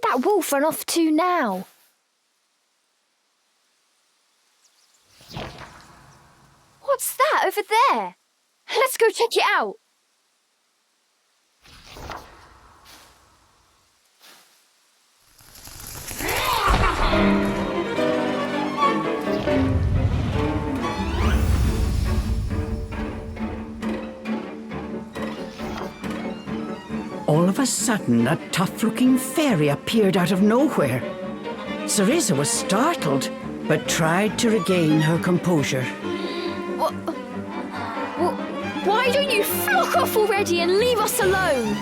did that wolf run off to now? What's that over there? Let's go check it out. All of a sudden, a tough-looking fairy appeared out of nowhere. Cereza was startled, but tried to regain her composure. Why don't you flock off already and leave us alone?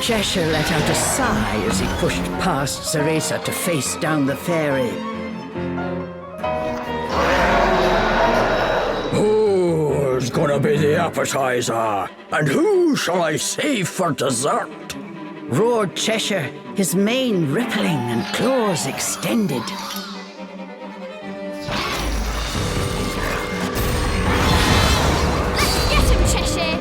Cheshire let out a sigh as he pushed past Cereza to face down the fairy. Who's gonna be the appetizer? And who shall I save for dessert? Roared Cheshire, his mane rippling and claws extended. Let's get him, Cheshire!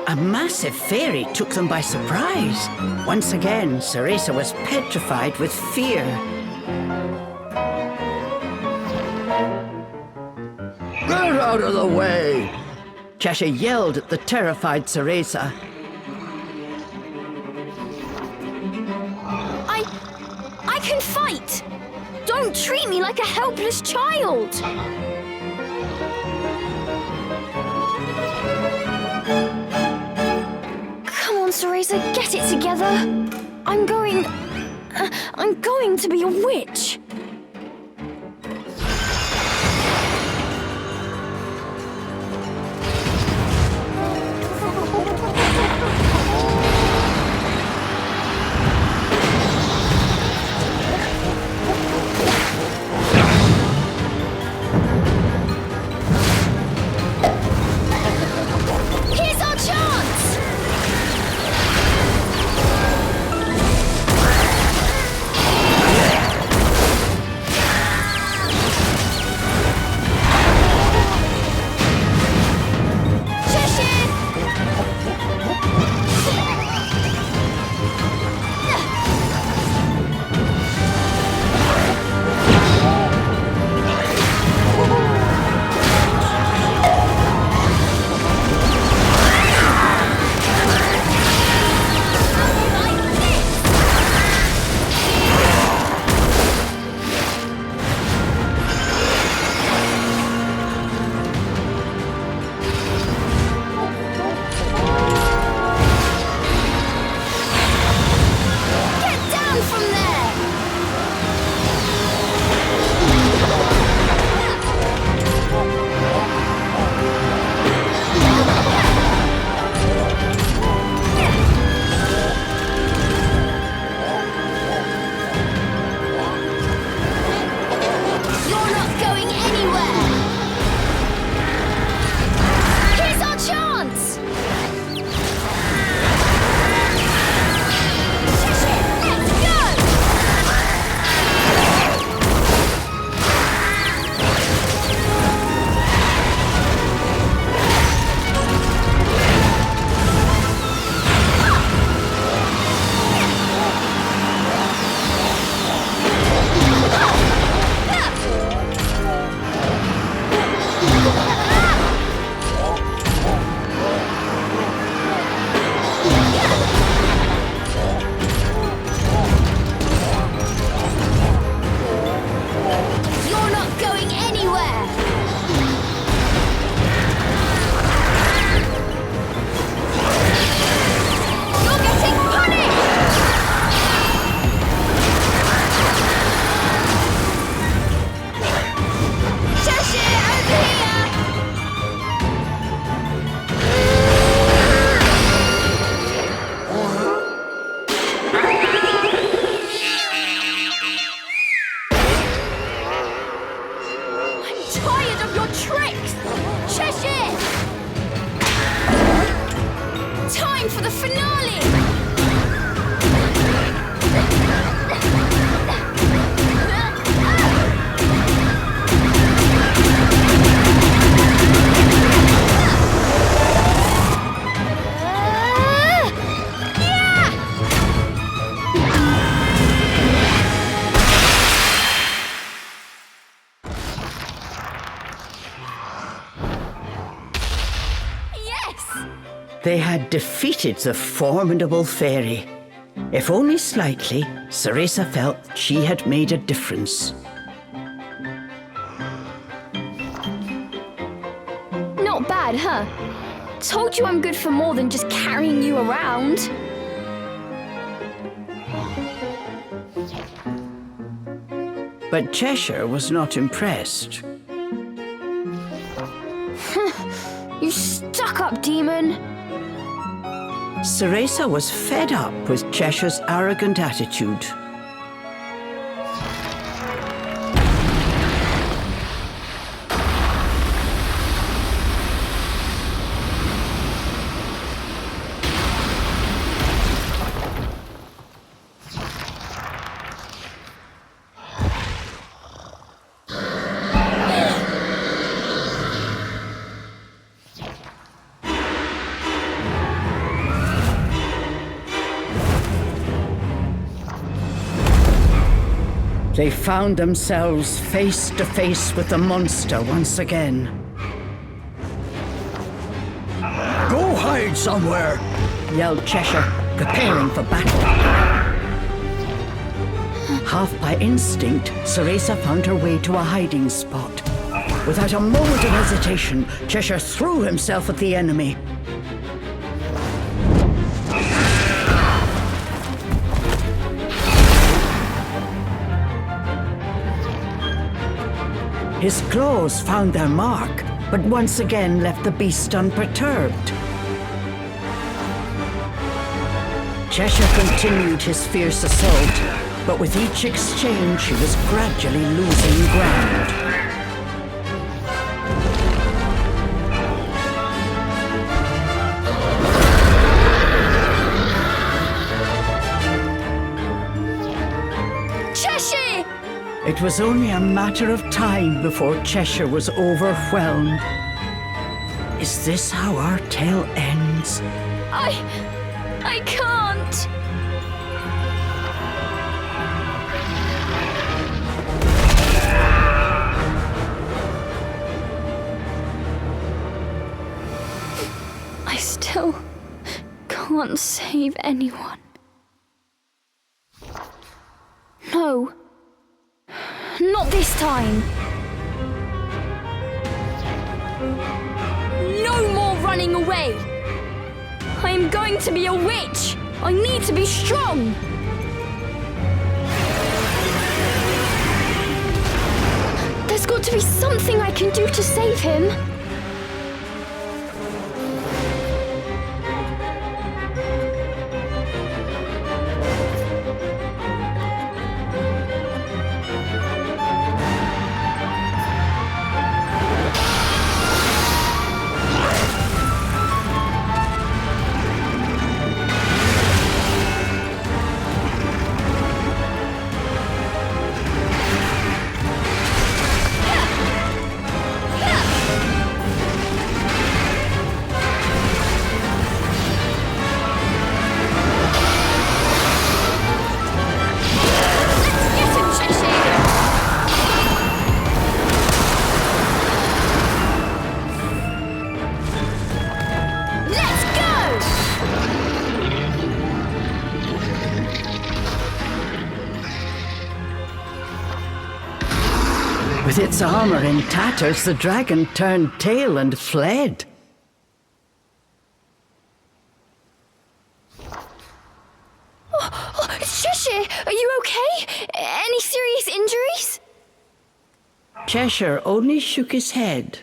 A massive fairy took them by surprise. Once again, Cereza was petrified with fear. Get out of the way! Cheshire yelled at the terrified Cereza. I can fight! Don't treat me like a helpless child! Come on, Cereza, get it together! I'm going to be a witch! They had defeated the formidable fairy. If only slightly, Cereza felt she had made a difference. Not bad, huh? Told you I'm good for more than just carrying you around. But Cheshire was not impressed. You stuck-up demon! Cereza was fed up with Cheshire's arrogant attitude. They found themselves face to face with the monster once again. Go hide somewhere! Yelled Cheshire, preparing for battle. Half by instinct, Cereza found her way to a hiding spot. Without a moment of hesitation, Cheshire threw himself at the enemy. His claws found their mark, but once again left the beast unperturbed. Cheshire continued his fierce assault, but with each exchange he was gradually losing ground. Cheshire! It was only a matter of time before Cheshire was overwhelmed. Is this how our tale ends? I can't! I still can't save anyone. No. Not this time. No more running away. I am going to be a witch. I need to be strong. There's got to be something I can do to save him. With its armor in tatters, the dragon turned tail and fled. Cheshire, are you okay? Any serious injuries? Cheshire only shook his head,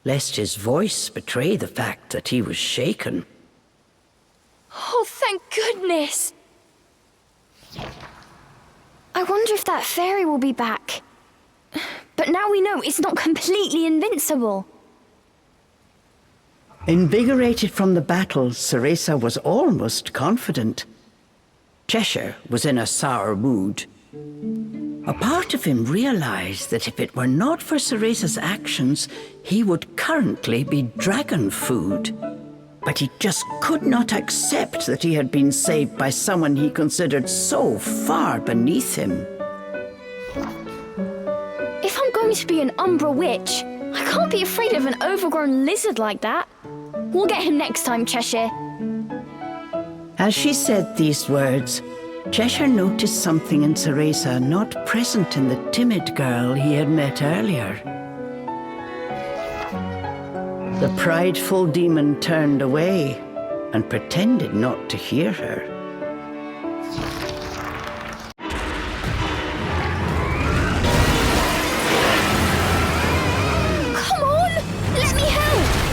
lest his voice betray the fact that he was shaken. Oh, thank goodness! I wonder if that fairy will be back. But now we know it's not completely invincible. Invigorated from the battle, Cereza was almost confident. Cheshire was in a sour mood. A part of him realized that if it were not for Cereza's actions, he would currently be dragon food. But he just could not accept that he had been saved by someone he considered so far beneath him. If I'm going to be an Umbra witch, I can't be afraid of an overgrown lizard like that. We'll get him next time, Cheshire. As she said these words, Cheshire noticed something in Cereza not present in the timid girl he had met earlier. The prideful demon turned away and pretended not to hear her. Come on! Let me help!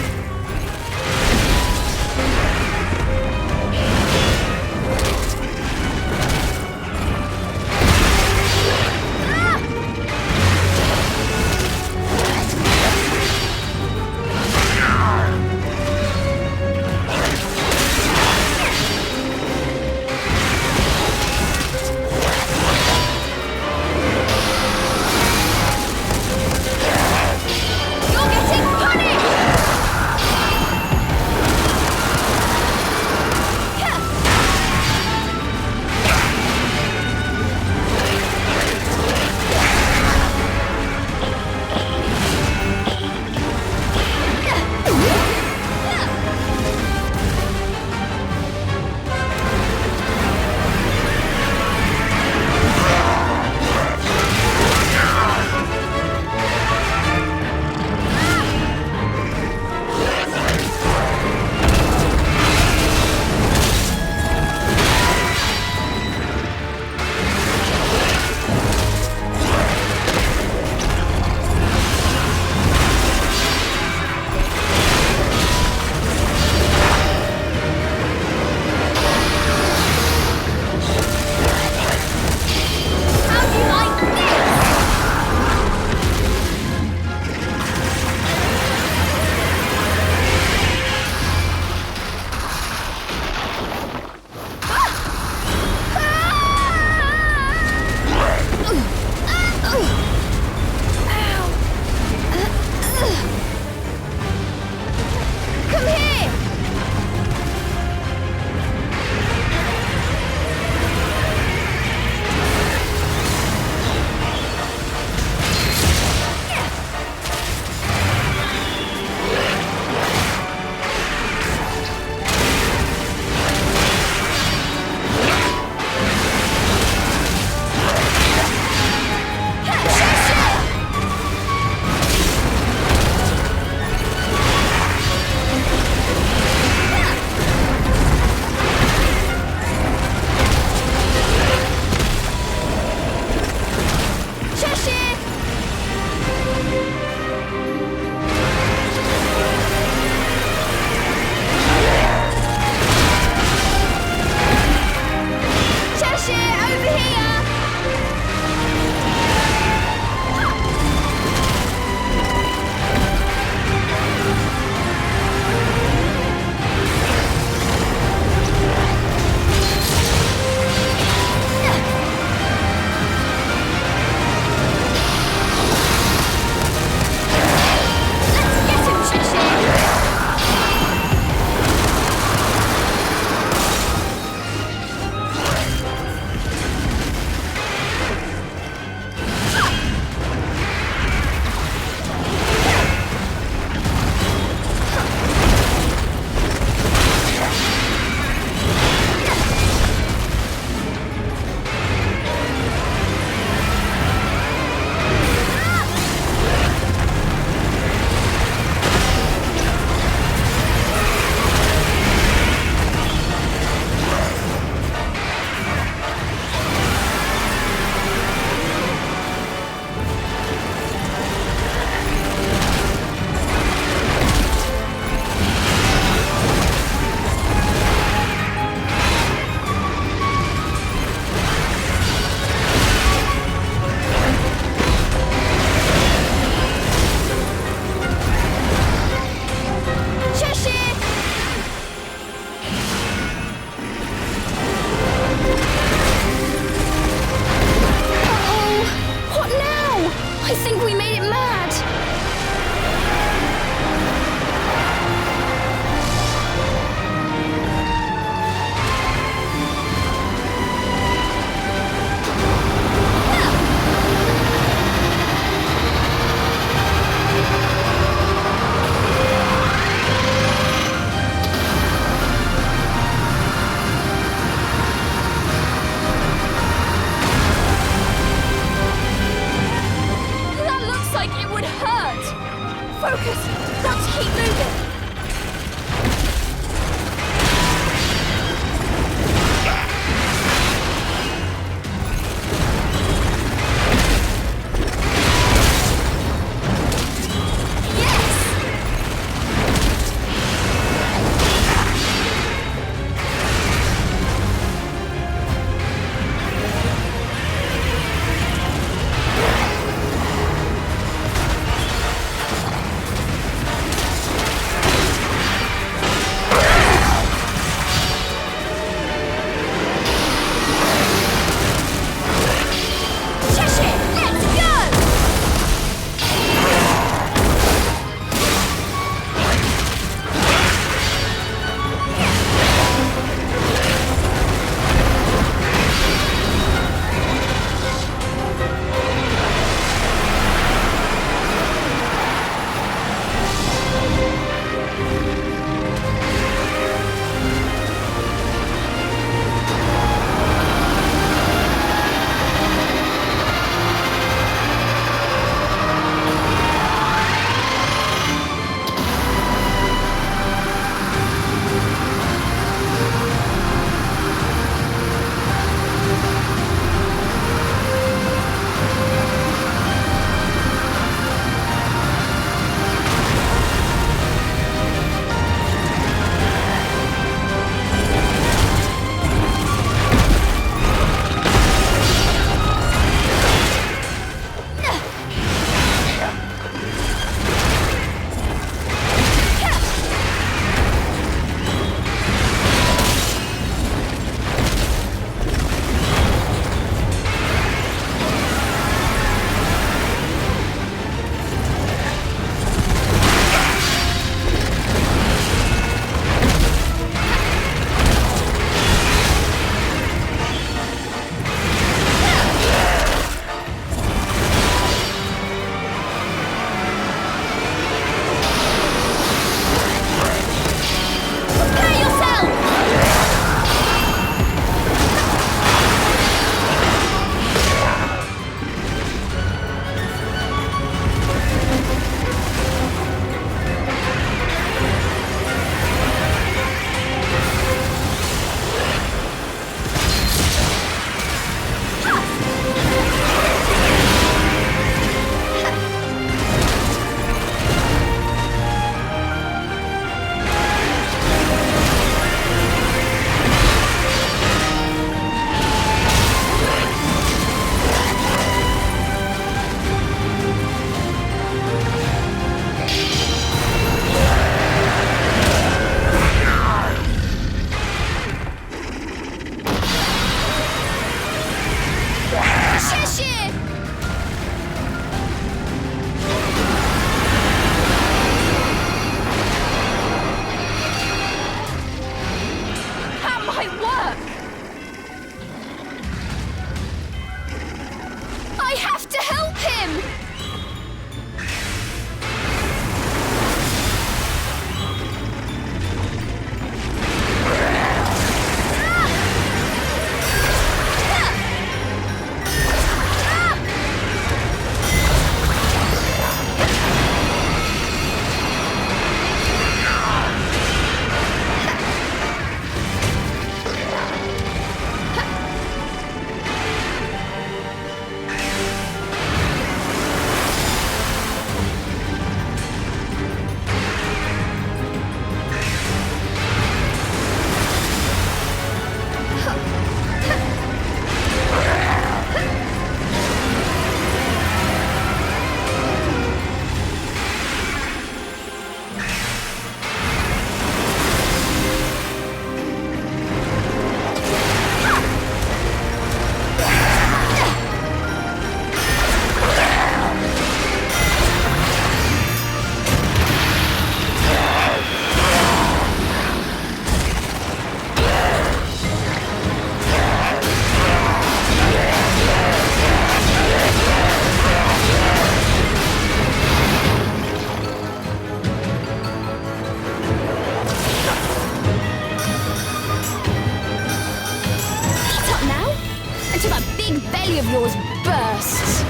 till that big belly of yours bursts.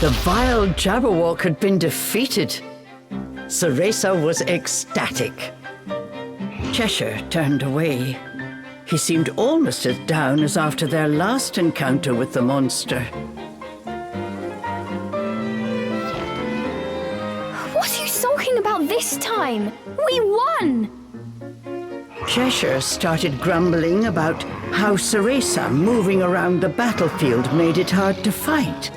The vile Jabberwock had been defeated. Cereza was ecstatic. Cheshire turned away. He seemed almost as down as after their last encounter with the monster. What are you sulking about this time? We won! Cheshire started grumbling about how Cereza moving around the battlefield made it hard to fight.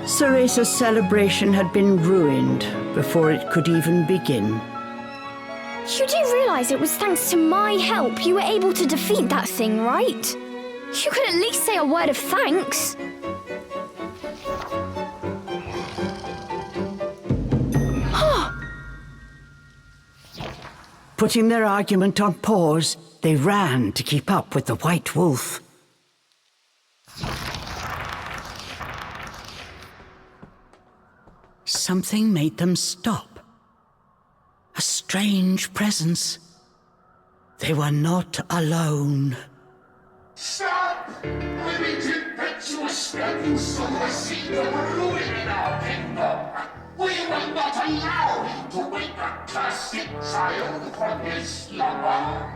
Cereza's celebration had been ruined before it could even begin. You do realize it was thanks to my help you were able to defeat that thing, right? You could at least say a word of thanks. Putting their argument on pause, they ran to keep up with the White Wolf. Something made them stop. A strange presence. They were not alone. Stop! Living impetuous stepping seed of ruin in our kingdom. We will not allow him to wake a cursed child from his slumber.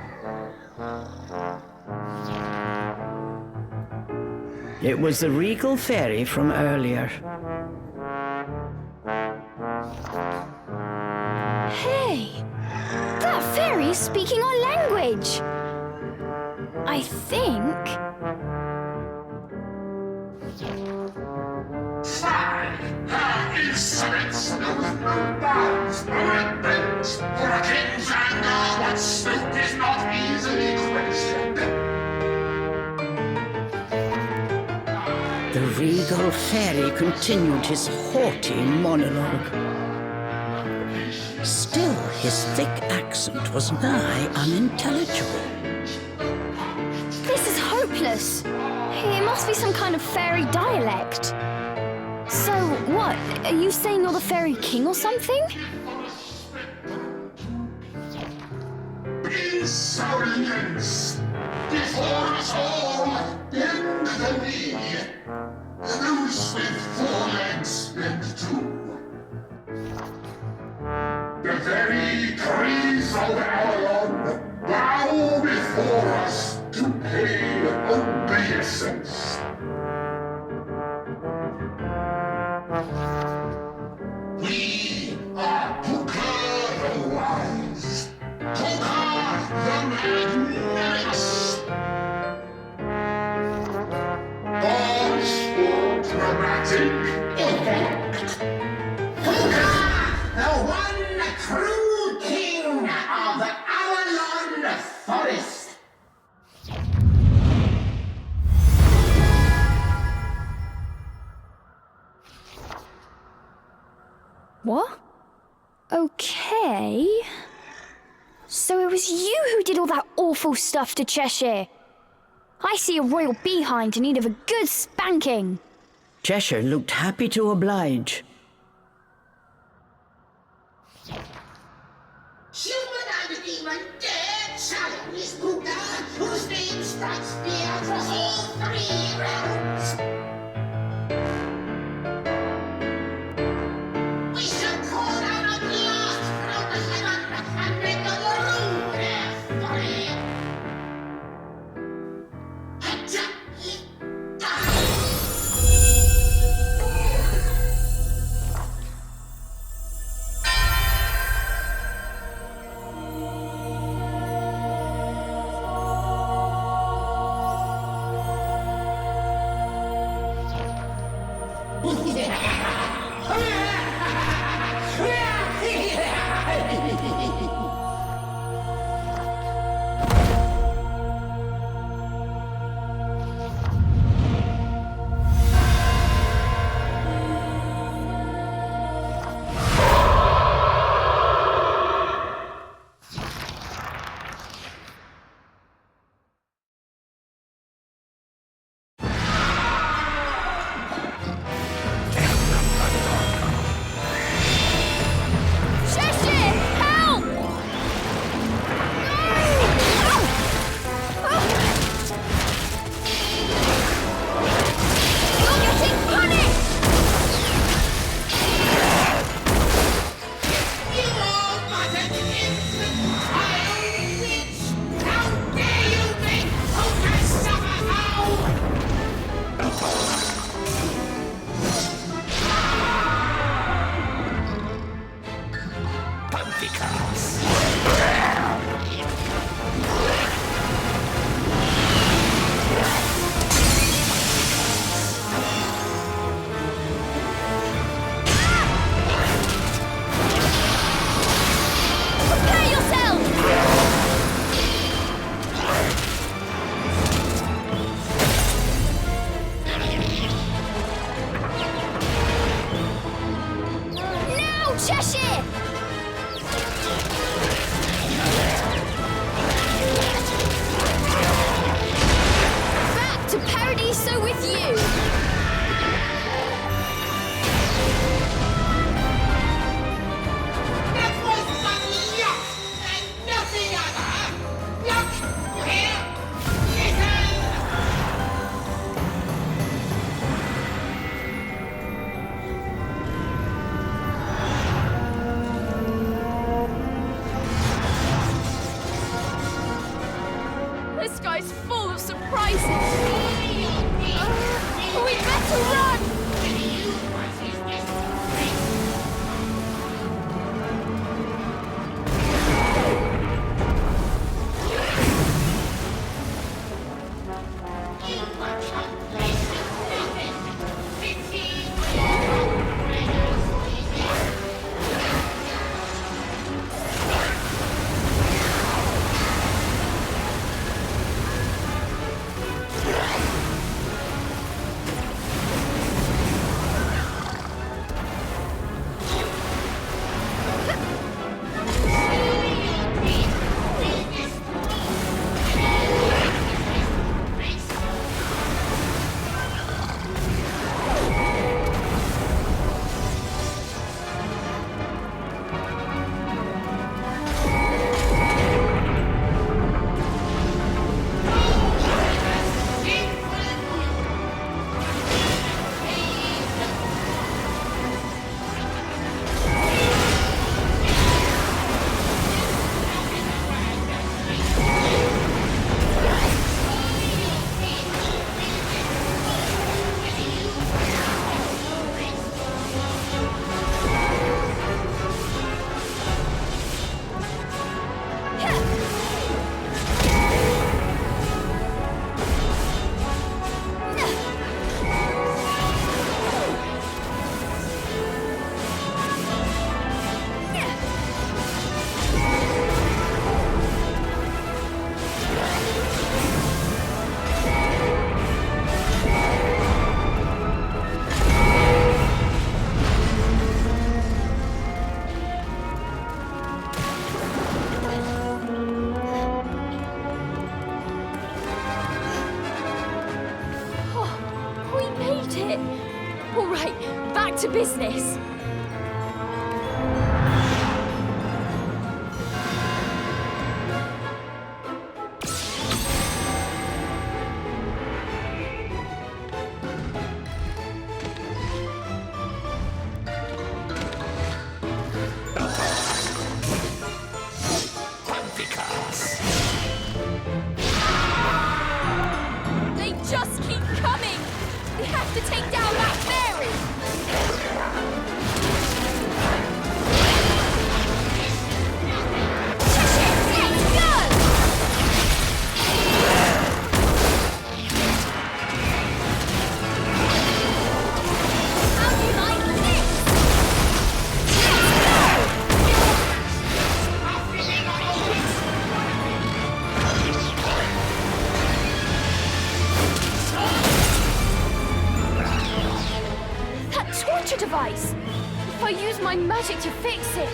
It was the regal fairy from earlier. Hey! That fairy is speaking our language! I think... Fine! Her insolence knows no bounds, no repent. For a king's anger, what snoop is not easily questioned. The regal fairy continued his haughty monologue. Still, his thick accent was nigh unintelligible. This is hopeless. It must be some kind of fairy dialect. So, what? Are you saying you're the fairy king or something? Insolence! Before us all, bend the knee. Those with 4 legs bend too. The very trees of Avalon bow before us to pay obeisance. We are Puca the Wise, Puca the Magnanimous. Pause for dramatic effect. Puca, the one true king of the Avalon Forest. What? Okay. So it was you who did all that awful stuff to Cheshire. I see a royal behind in need of a good spanking. Cheshire looked happy to oblige. Human and demon dare challenge Puca, whose name strikes fear across all 3 realms. We shall call down a blast from heaven and make the Murúch their fury. to run! To business. They just keep coming. We have to take down that fairy. Device. If I use my magic to fix it.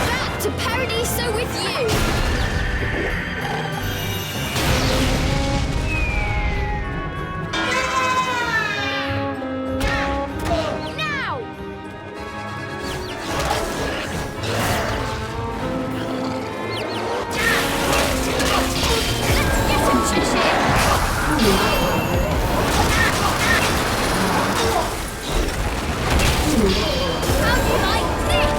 Back to Paradiso with you. How do you like this?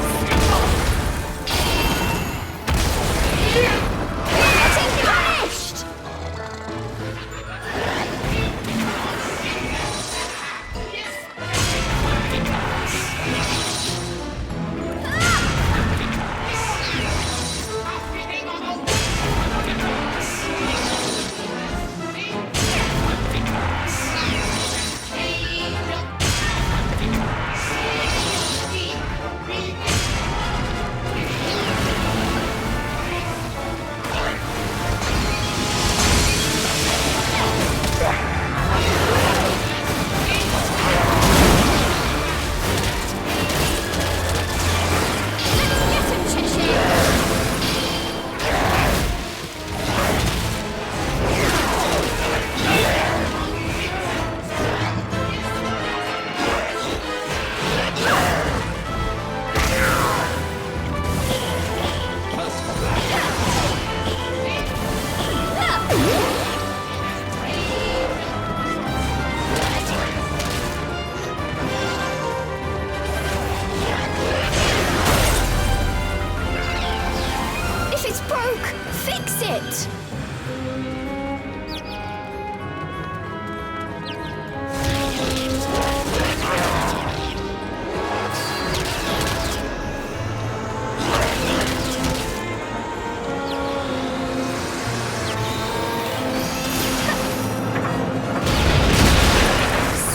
broke. Fix it.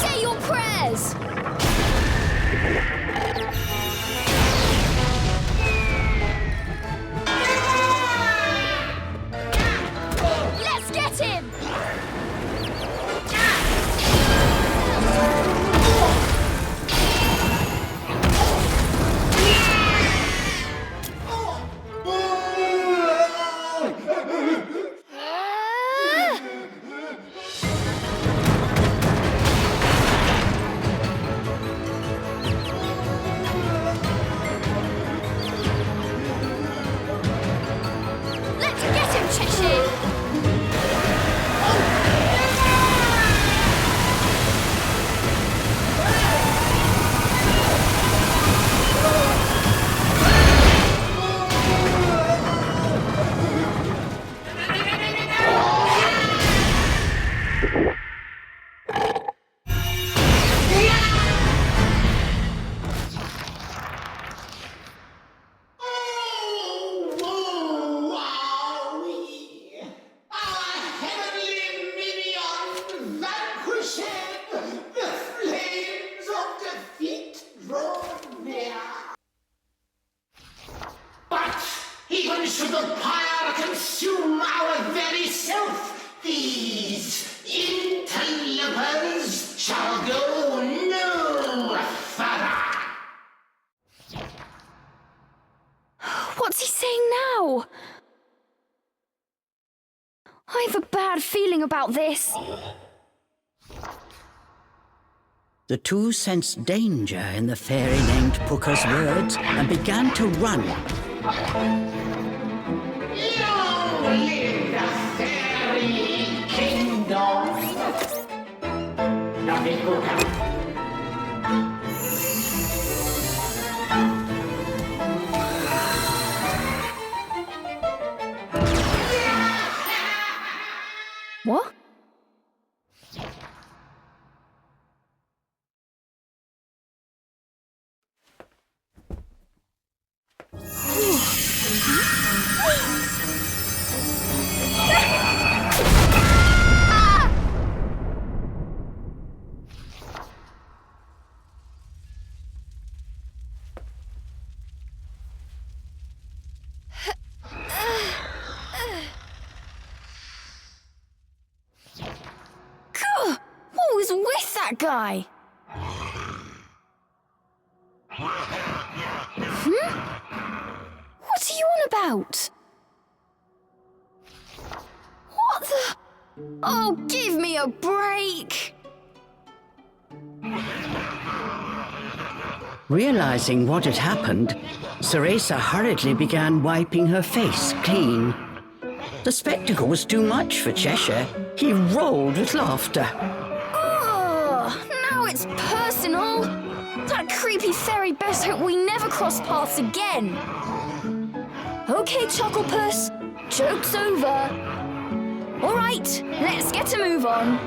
Say your prayers. Let's get him! Let's get him, Cheshire! Our heavenly minion vanquished, the flames of defeat draw near. But even should the pyre consume our very self, these interlopers shall go no further. What's he saying now? I have a bad feeling about this. The two sensed danger in the fairy named Puca's words and began to run. Long live the fairy kingdom! Lovely Puca. What? Gah! What was with that guy? What are you on about? What the? Oh, give me a break! Realizing what had happened, Cereza hurriedly began wiping her face clean. The spectacle was too much for Cheshire. He rolled with laughter. Oh, now it's personal. That creepy fairy best hope we never cross paths again. Okay, Chucklepuss, joke's over. All right, let's get a move on.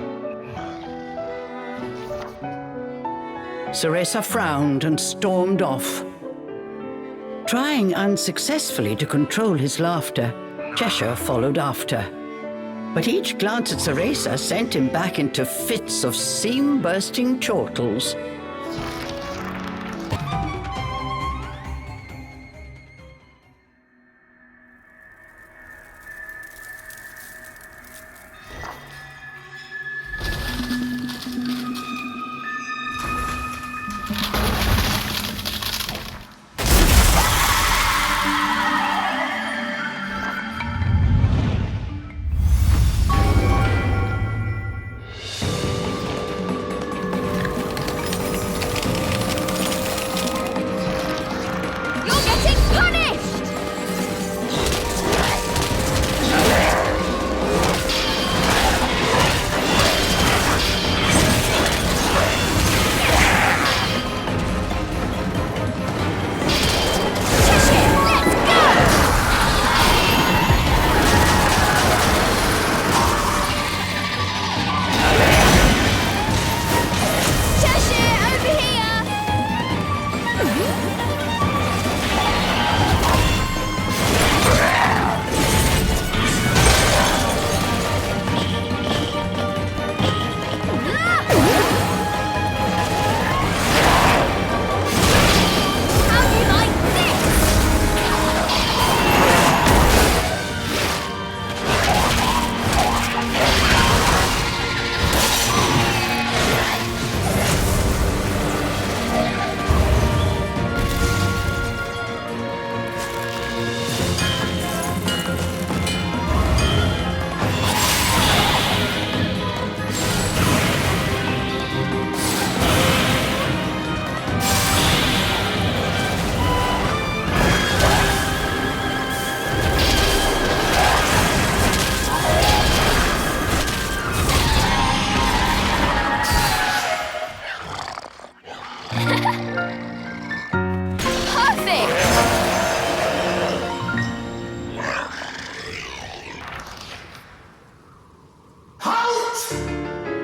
Cereza frowned and stormed off. Trying unsuccessfully to control his laughter, Cheshire followed after. But each glance at Cereza sent him back into fits of seam-bursting chortles.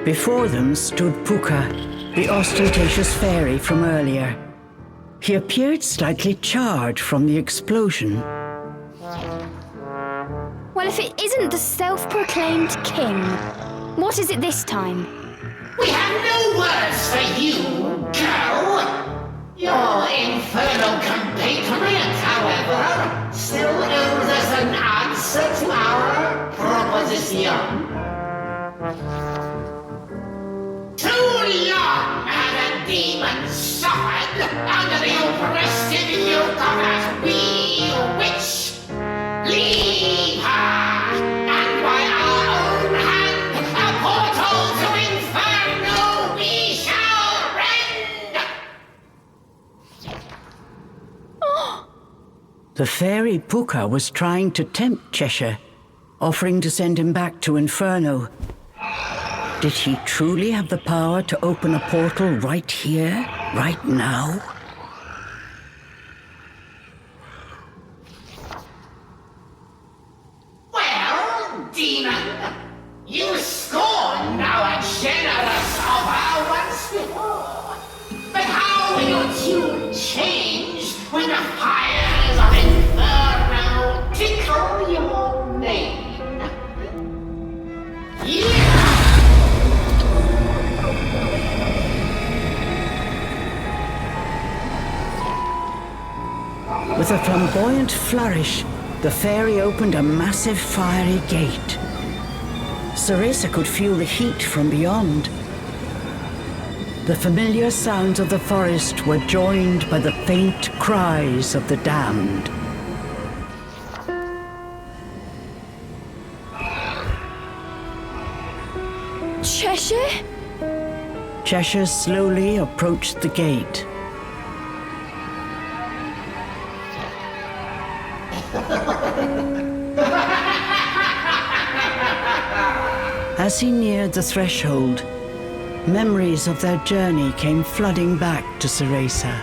Before them stood Puca, the ostentatious fairy from earlier. He appeared slightly charred from the explosion. Well, if it isn't the self-proclaimed king, what is it this time? We have no words for you, girl. Your infernal compatriot, however, still owes us an answer to our proposition. Too long had a demon suffered under the oppressive yoke of that wee witch. Leave her, and by our own hand, a portal to Inferno we shall rend! The fairy Puca was trying to tempt Cheshire, offering to send him back to Inferno. Did he truly have the power to open a portal right here, right now? Well, demon, you scorned our generous offer once before. But how will your tune change when the fires of Inferno tickle your mane? Yeah! With a flamboyant flourish, the fairy opened a massive fiery gate. Cereza could feel the heat from beyond. The familiar sounds of the forest were joined by the faint cries of the damned. Cheshire? Cheshire slowly approached the gate. As he neared the threshold, memories of their journey came flooding back to Cereza.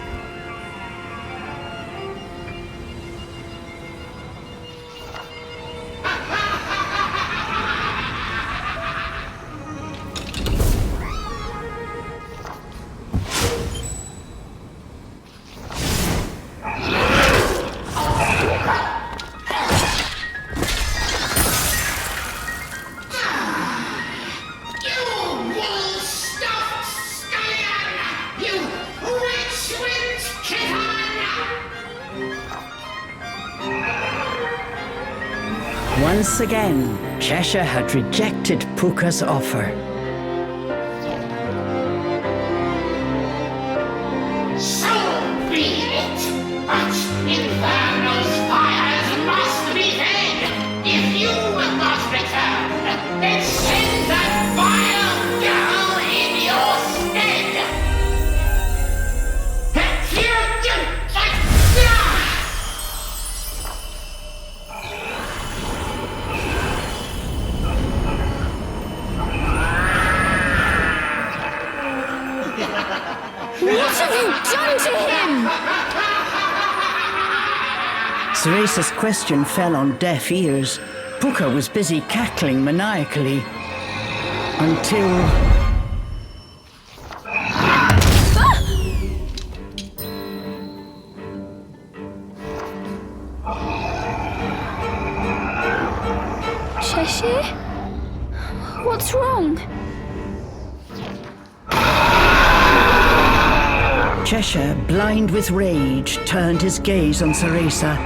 Once again, Cheshire had rejected Puca's offer. So be it! But Inferno's fires must be fed! If you will not return, then send that vile girl in your stead! What have you done to him? Cereza's question fell on deaf ears. Puca was busy cackling maniacally. Until... Cheshire? What's wrong? Cheshire, blind with rage, turned his gaze on Cereza.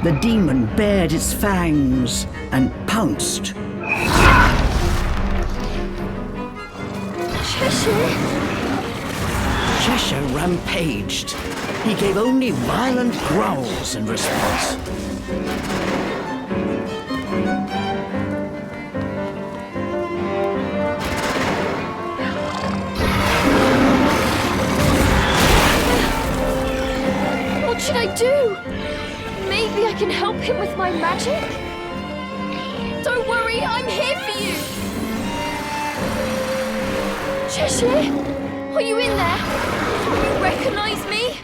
The demon bared its fangs and pounced. Cheshire? Cheshire rampaged. He gave only violent growls in response. What should I do? Maybe I can help him with my magic? Don't worry, I'm here for you! Cheshire? Are you in there? Do you recognize me?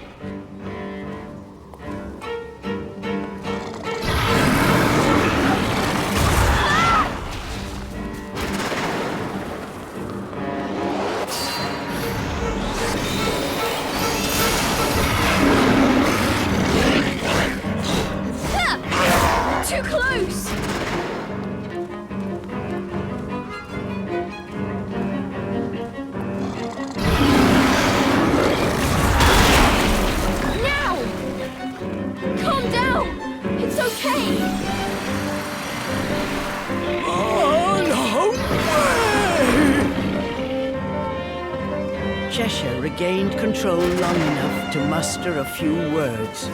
close. Now! Calm down! It's okay! No way! Cheshire regained control long enough to muster a few words.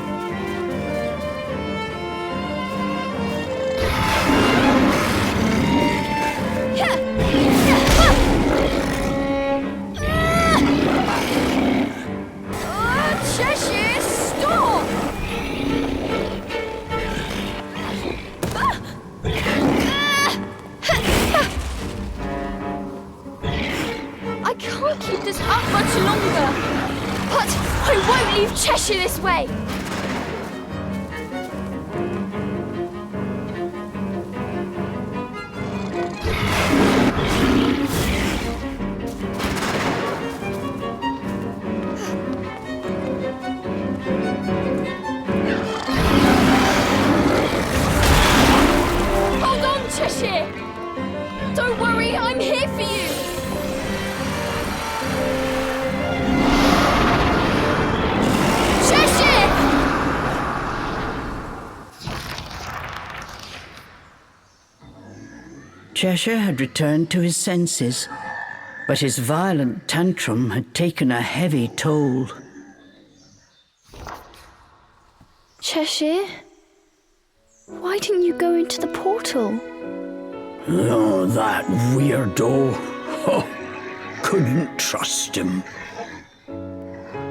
Cheshire, stop! I can't keep this up much longer, but I won't leave Cheshire this way. Hold on, Cheshire! Don't worry, I'm here for you! Cheshire! Cheshire had returned to his senses, but his violent tantrum had taken a heavy toll. Cheshire? Why didn't you go into the portal? Oh, that weirdo. Oh, couldn't trust him.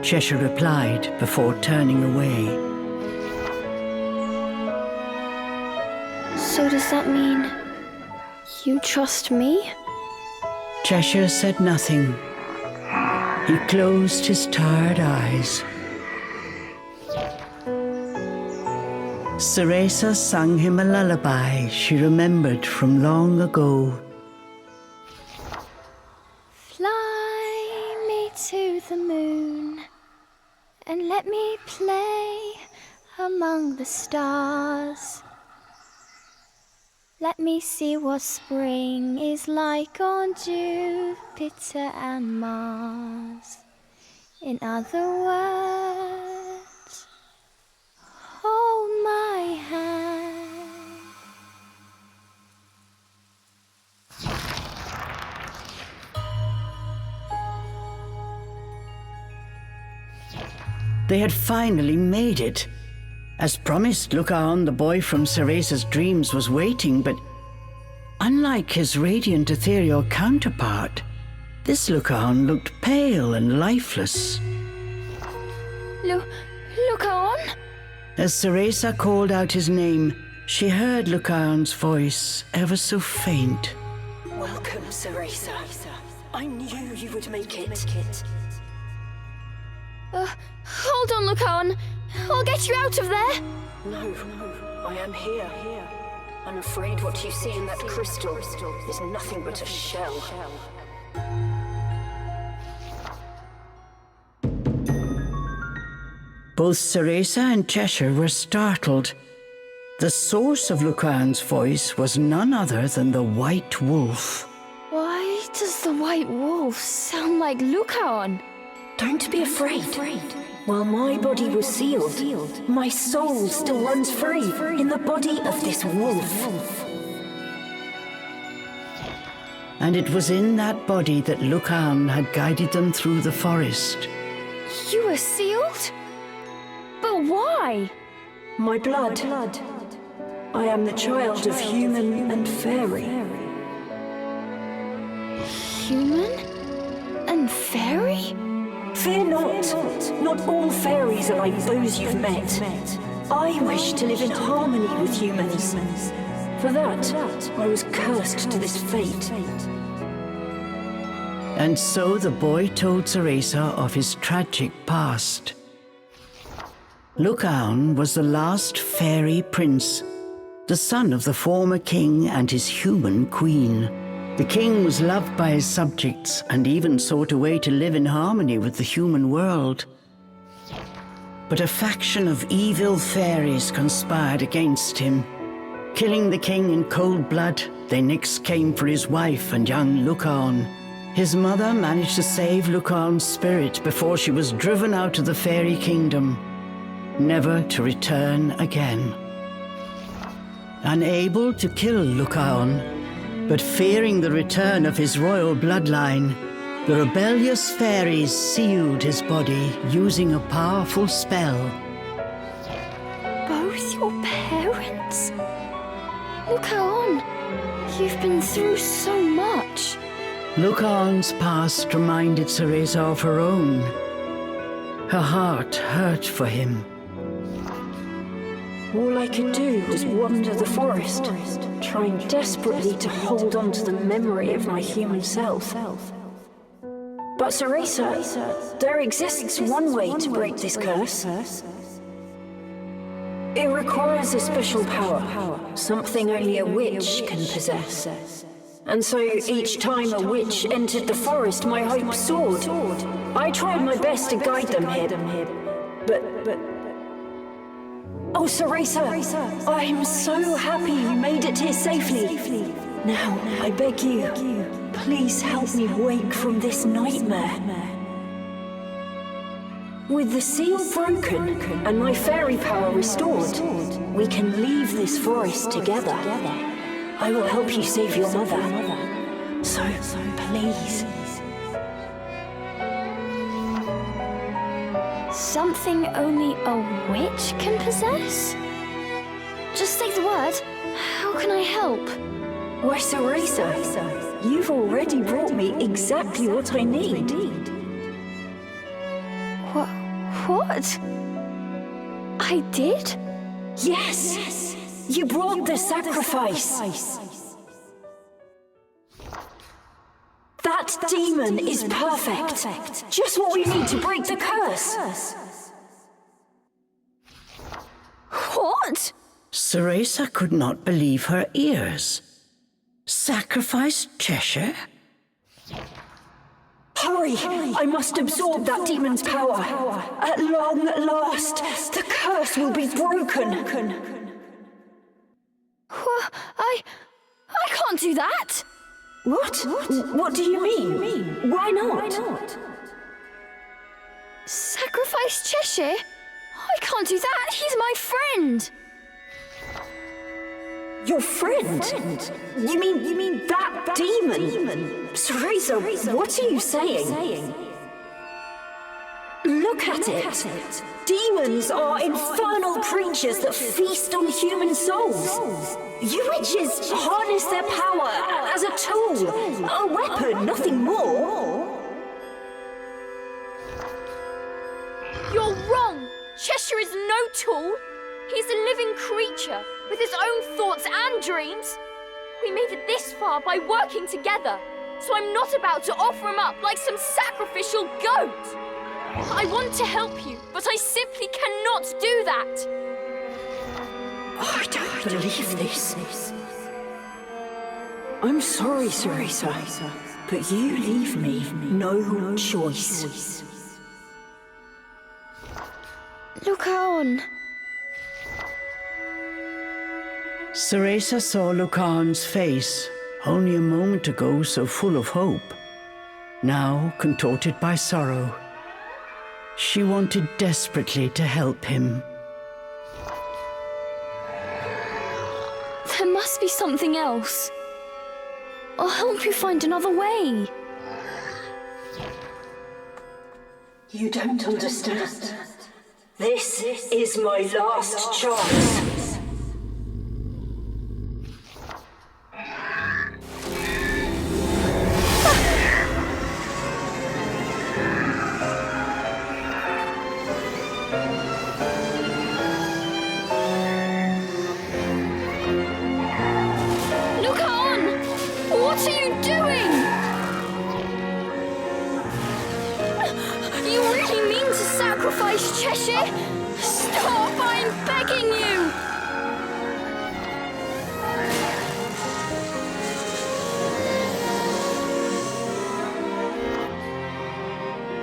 Cheshire replied before turning away. So does that mean you trust me? Cheshire said nothing. He closed his tired eyes. Cereza sang him a lullaby she remembered from long ago. Fly me to the moon and let me play among the stars. Let me see what spring is like on Jupiter and Mars. In other words, hold my hand. They had finally made it. As promised, Lukaon, the boy from Cereza's dreams, was waiting, but unlike his radiant ethereal counterpart, this Lukaon looked pale and lifeless. Lukaon? As Cereza called out his name, she heard Lukaon's voice, ever so faint. Welcome, Cereza. I knew you would make it. Hold on, Lukaon. I'll get you out of there. No, I am here. I'm afraid what you see in that crystal is nothing but a shell. Both Cereza and Cheshire were startled. The source of Lukaon's voice was none other than the White Wolf. Why does the White Wolf sound like Lukaon? Don't be afraid. While my body was sealed, my soul still runs free in the body of this wolf. And it was in that body that Lukaon had guided them through the forest. You were sealed? But why? My blood. I am the child of human and fairy. Human and fairy? Fear not all fairies are like those you've met. I wish to live in harmony with humans. For that, I was cursed to this fate. And so the boy told Cereza of his tragic past. Lukaon was the last fairy prince, the son of the former king and his human queen. The king was loved by his subjects and even sought a way to live in harmony with the human world. But a faction of evil fairies conspired against him. Killing the king in cold blood, they next came for his wife and young Lukaon. His mother managed to save Lukaon's spirit before she was driven out of the fairy kingdom, never to return again. Unable to kill Lukaon, but fearing the return of his royal bloodline, the rebellious fairies sealed his body using a powerful spell. Both your parents? Lukaon, you've been through so much. Lukaon's past reminded Cereza of her own. Her heart hurt for him. All I could do was wander the forest, trying desperately to hold on to the memory of my human self. But Cereza, there exists one way to break this curse. It requires a special power, something only a witch can possess. And so each time a witch entered the forest, my hope soared. I tried my best to guide them here, but... Oh, Cereza, I'm so happy you made it here safely. Now, I beg you, please help me wake from this nightmare. With the seal broken and my fairy power restored, we can leave this forest together. I will help you save your mother. So, please. Something only a witch can possess? Just say the word. How can I help? Why, Cereza, you've already brought me exactly what I need. What? I did? Yes! You brought the sacrifice! That demon is perfect! Just what we need to break the curse! What? Cereza could not believe her ears. Sacrifice Cheshire? Hurry! I must absorb that demon's power. At long last, the curse will be broken. I can't do that. What? What do you mean? Why not? Sacrifice Cheshire? I can't do that. He's my friend. Your friend? You mean that demon? Cereza, what are you saying? Look at it. Demons are infernal creatures that feast on human souls. You witches harness their power as a tool, a weapon, nothing more. You're wrong. Cheshire is no tool. He's a living creature with his own thoughts and dreams. We made it this far by working together, so I'm not about to offer him up like some sacrificial goat. I want to help you, but I simply cannot do that. I don't believe this. I'm sorry, Cereza, but you leave me no choice. Lukaon. Cereza saw Lukaon's face, only a moment ago so full of hope, now contorted by sorrow. She wanted desperately to help him. There must be something else. I'll help you find another way. You don't understand. This is my last chance. Cheshire! Stop! I'm begging you!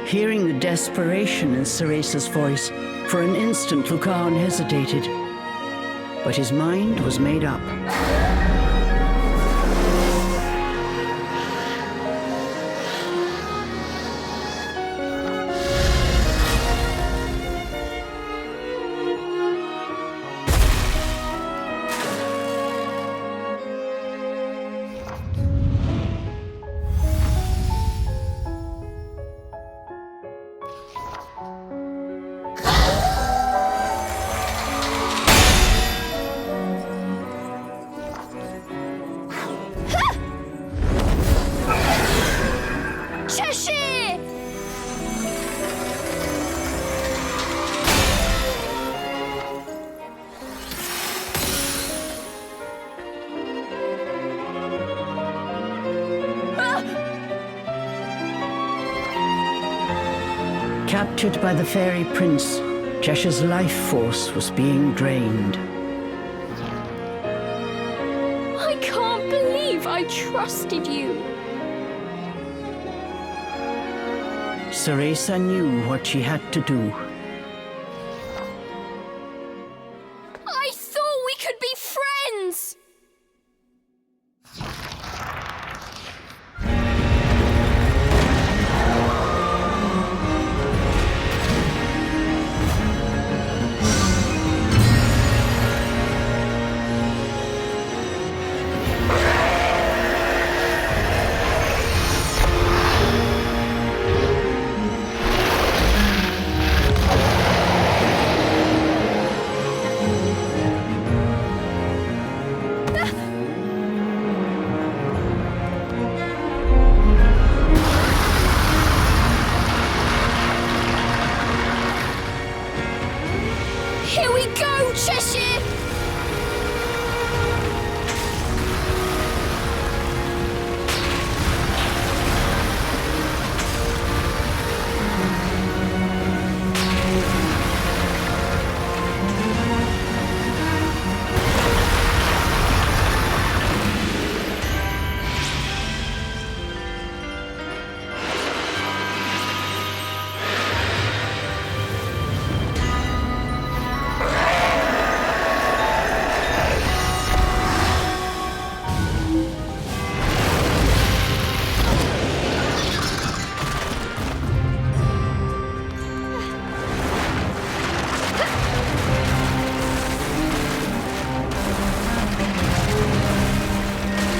Hearing the desperation in Cereza's voice, for an instant Lukaon hesitated. but his mind was made up. Cheshire! Captured by the fairy prince, Cheshire's life force was being drained. I can't believe I trusted you. Cereza knew what she had to do. I thought we could be friends! Here we go, Cheshire!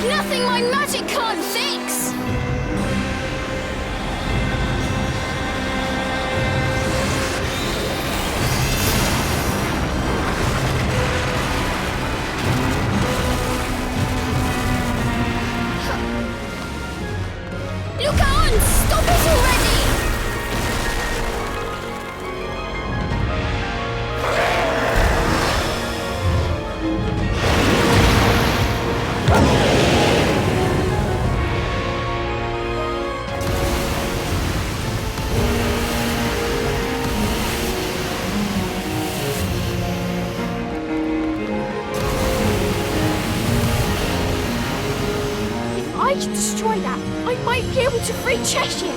Nothing my magic can't fix! Lukaon, stop it already! If I can destroy that, I might be able to free Cheshire.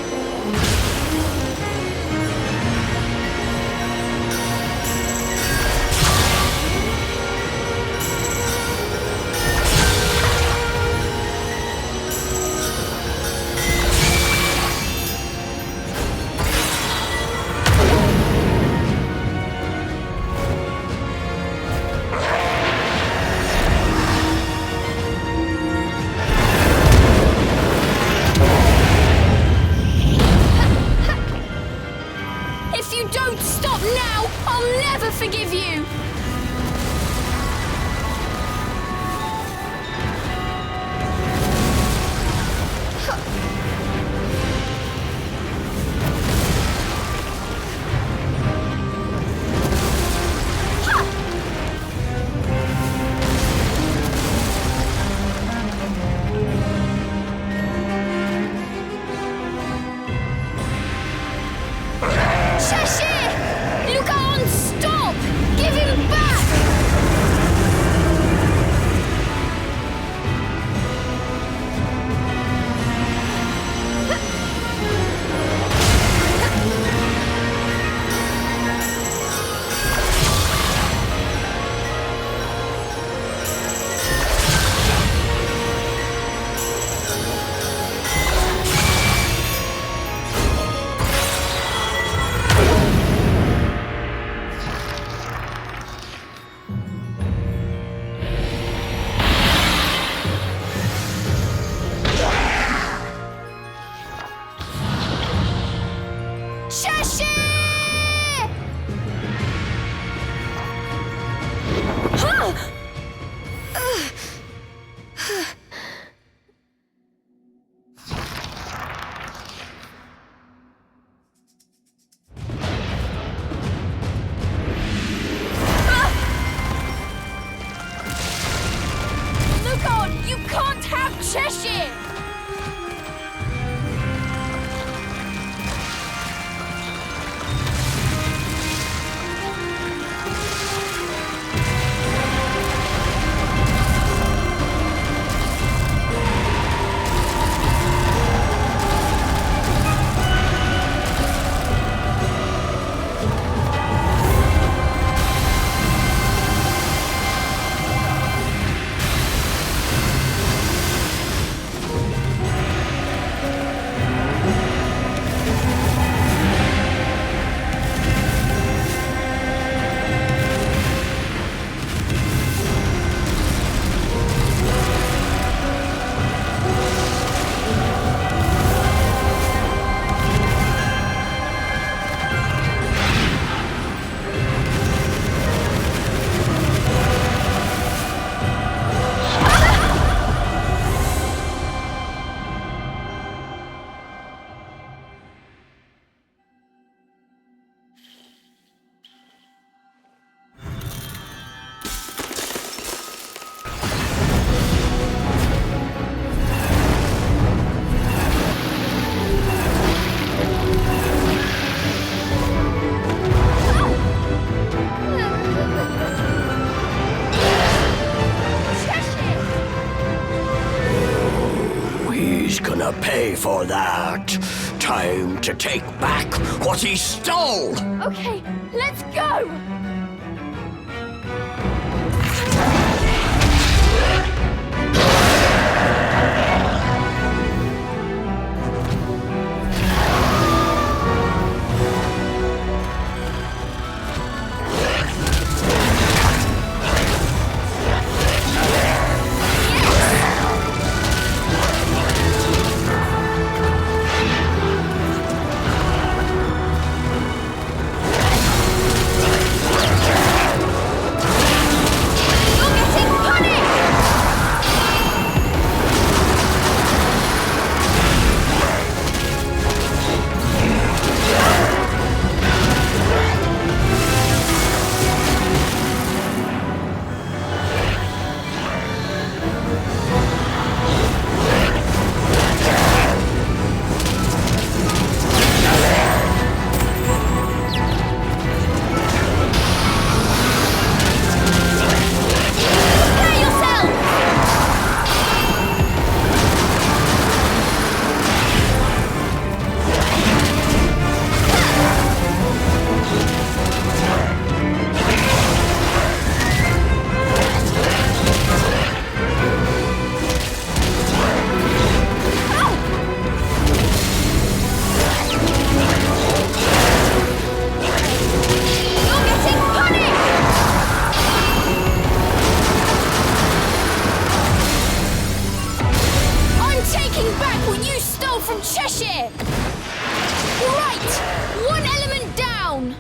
gonna pay for that. Time to take back what he stole! Okay, let's go! From Cheshire! Right! One element down!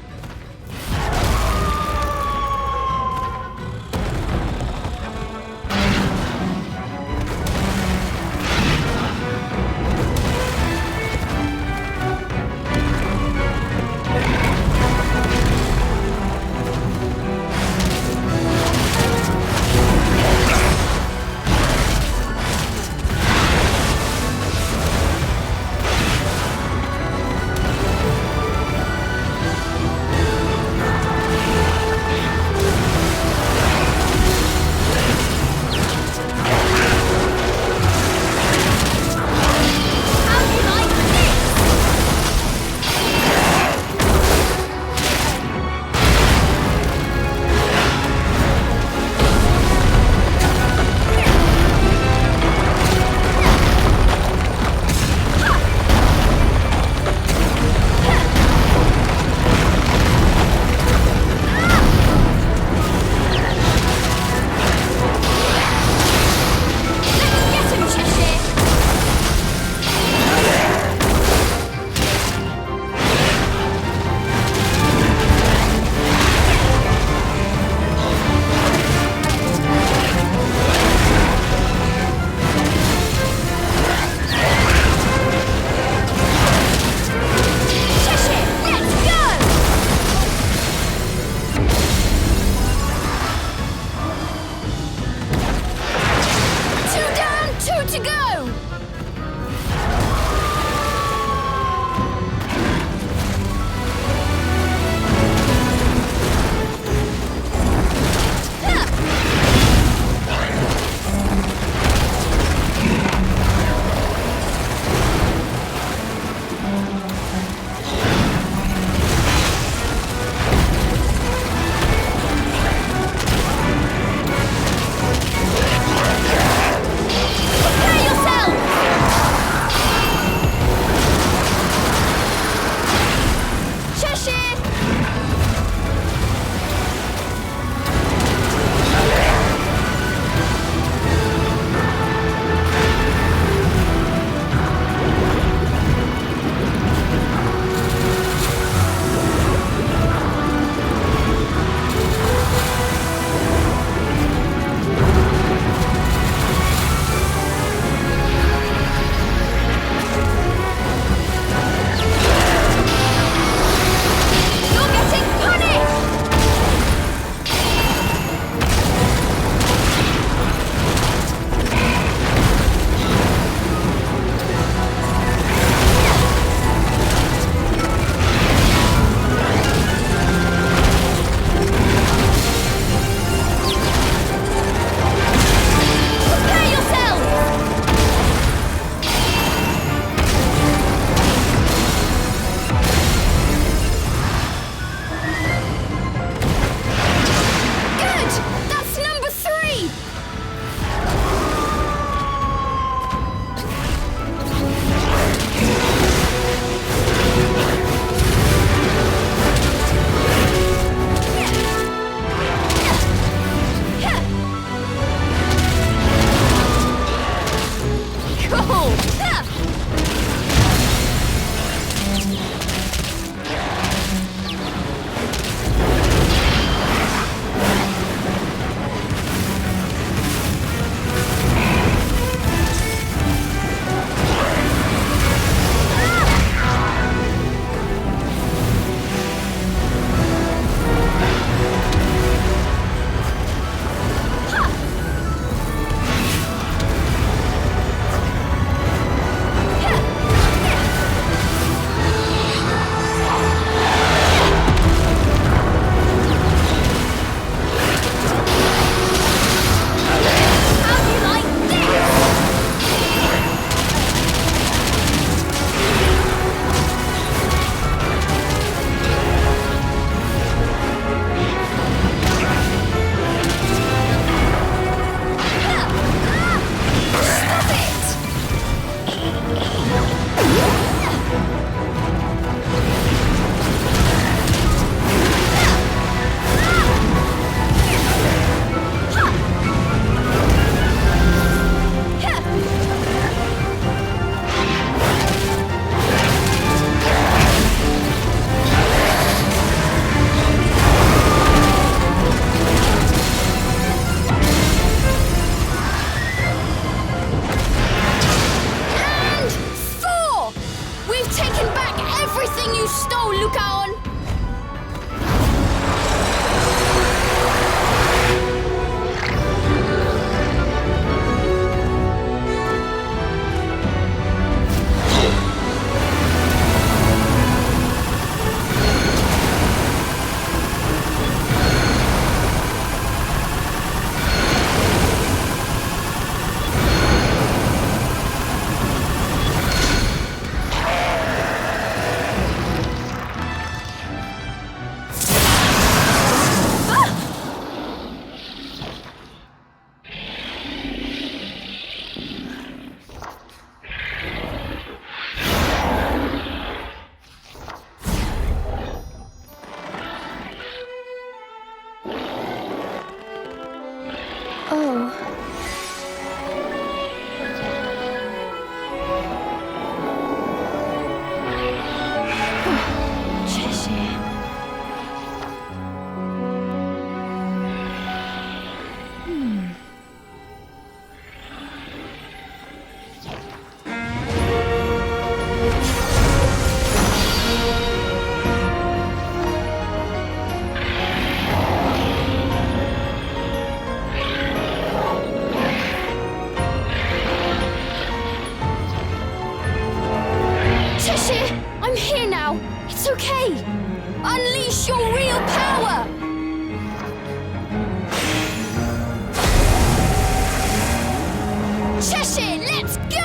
Cheshire, let's go!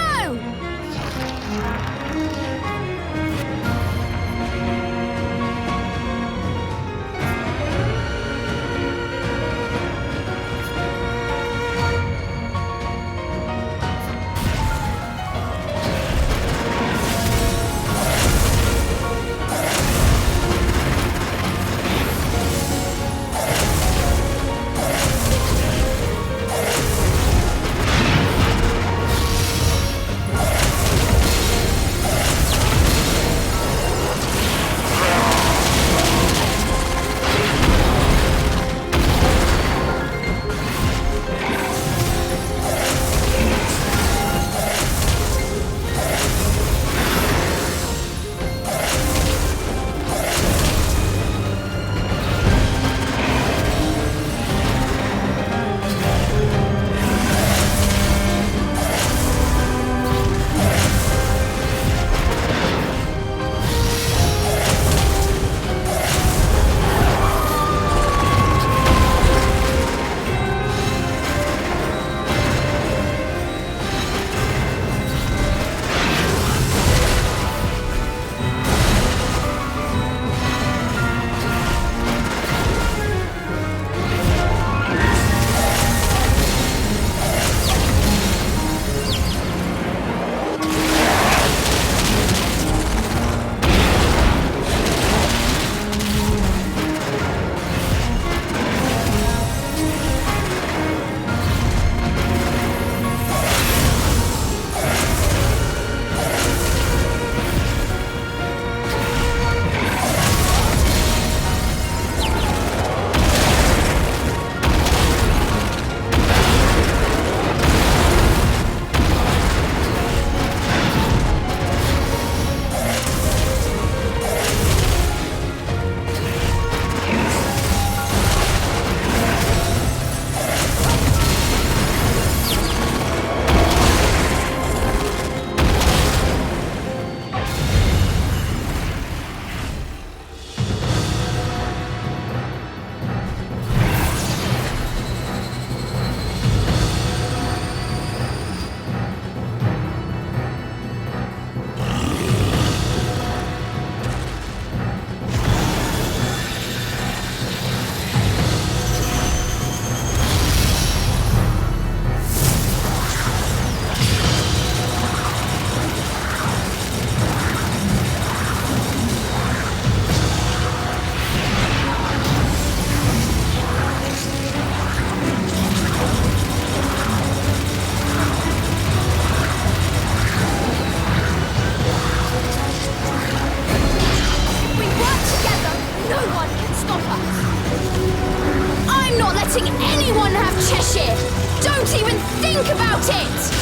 Cheshire! Don't even think about it!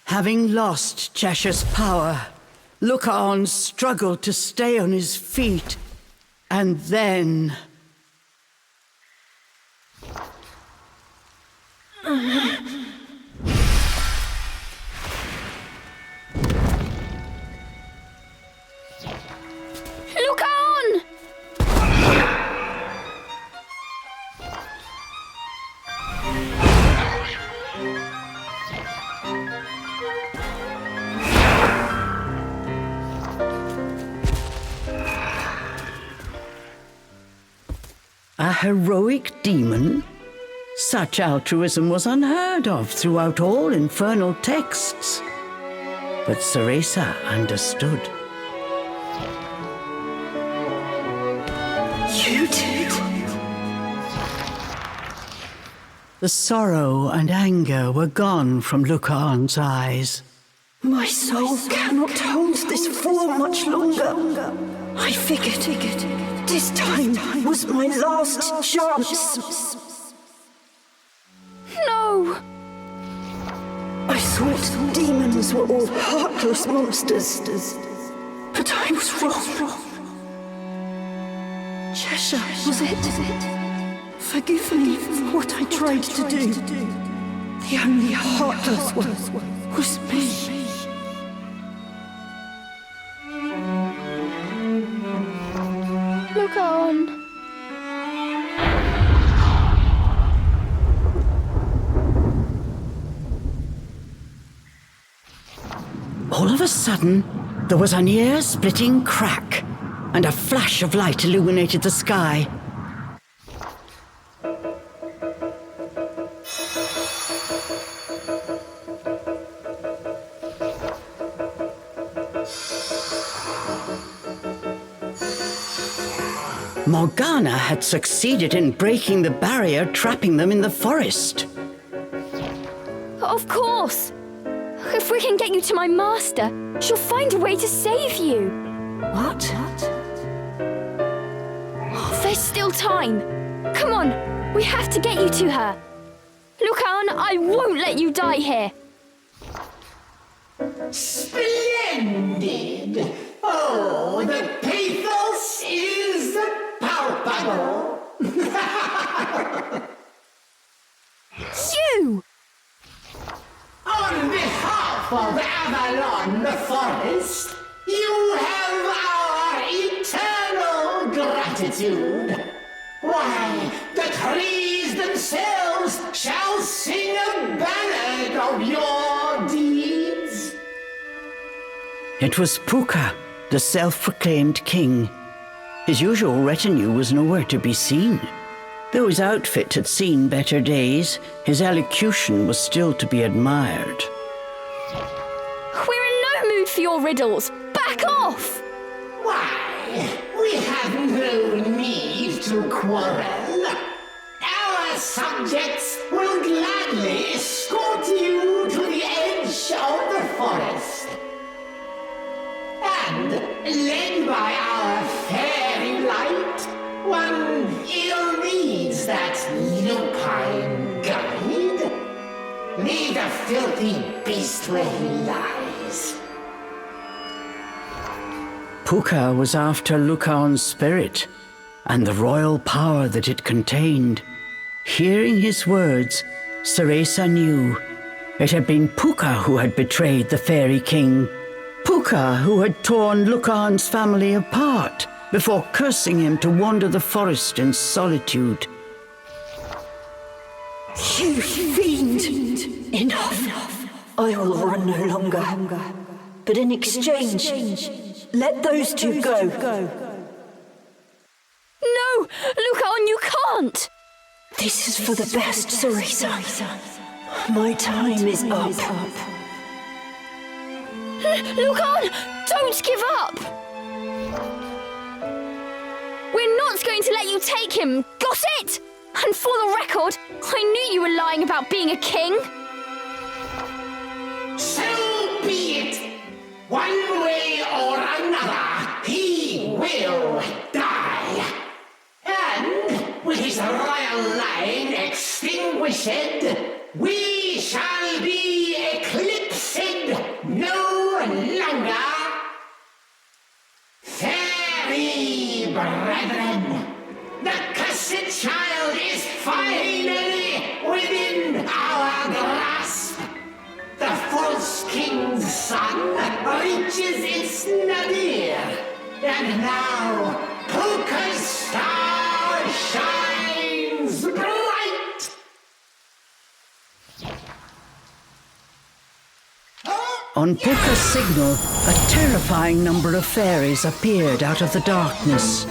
Having lost Cheshire's power, Lukaon struggled to stay on his feet, and then... Lukaon! A heroic demon? Such altruism was unheard of throughout all infernal texts. But Cereza understood. You did? The sorrow and anger were gone from Lukaon's eyes. My soul cannot hold this form much longer. I figured this time was my last chance. No! I thought demons were all heartless monsters, but I was wrong. Cheshire, was it? Forgive me for what I tried to do. The only heartless one was me. Lukaon. All of a sudden, there was an ear-splitting crack, and a flash of light illuminated the sky. Morgana had succeeded in breaking the barrier, trapping them in the forest. Of course! If we can get you to my master, she'll find a way to save you. What? There's still time. Come on, we have to get you to her. Lukaon, I won't let you die here. Splendid! Oh, the pathos is palpable! You! On behalf of Avalon the Forest, you have our eternal gratitude. Why, the trees themselves shall sing a ballad of your deeds. It was Puca, the self-proclaimed king. His usual retinue was nowhere to be seen. Though his outfit had seen better days, his elocution was still to be admired. We're in no mood for your riddles. Back off! Why, we have no need to quarrel. Our subjects will gladly escort you to the edge of the forest. And, led by our fairy light, one ill needs that lupine guide. Leave the filthy beast where he lies. Puca was after Lukaon's spirit, and the royal power that it contained. Hearing his words, Cereza knew it had been Puca who had betrayed the fairy king. Puca who had torn Lukaon's family apart before cursing him to wander the forest in solitude. You fiend! Enough! I will run no longer. But in exchange, let those two go. No! Lukaon, you can't! This is for the best, Cereza. My time is up. Lukaon, don't give up! We're not going to let you take him, got it? And for the record, I knew you were lying about being a king. So be it. One way or another, he will die. And with his royal line extinguished, we shall be eclipsed no longer. Fairy brethren, the cursed child is finally within our grasp. The false king's son reaches its nadir, and now Puca's star shines bright. On Puca's signal, a terrifying number of fairies appeared out of the darkness.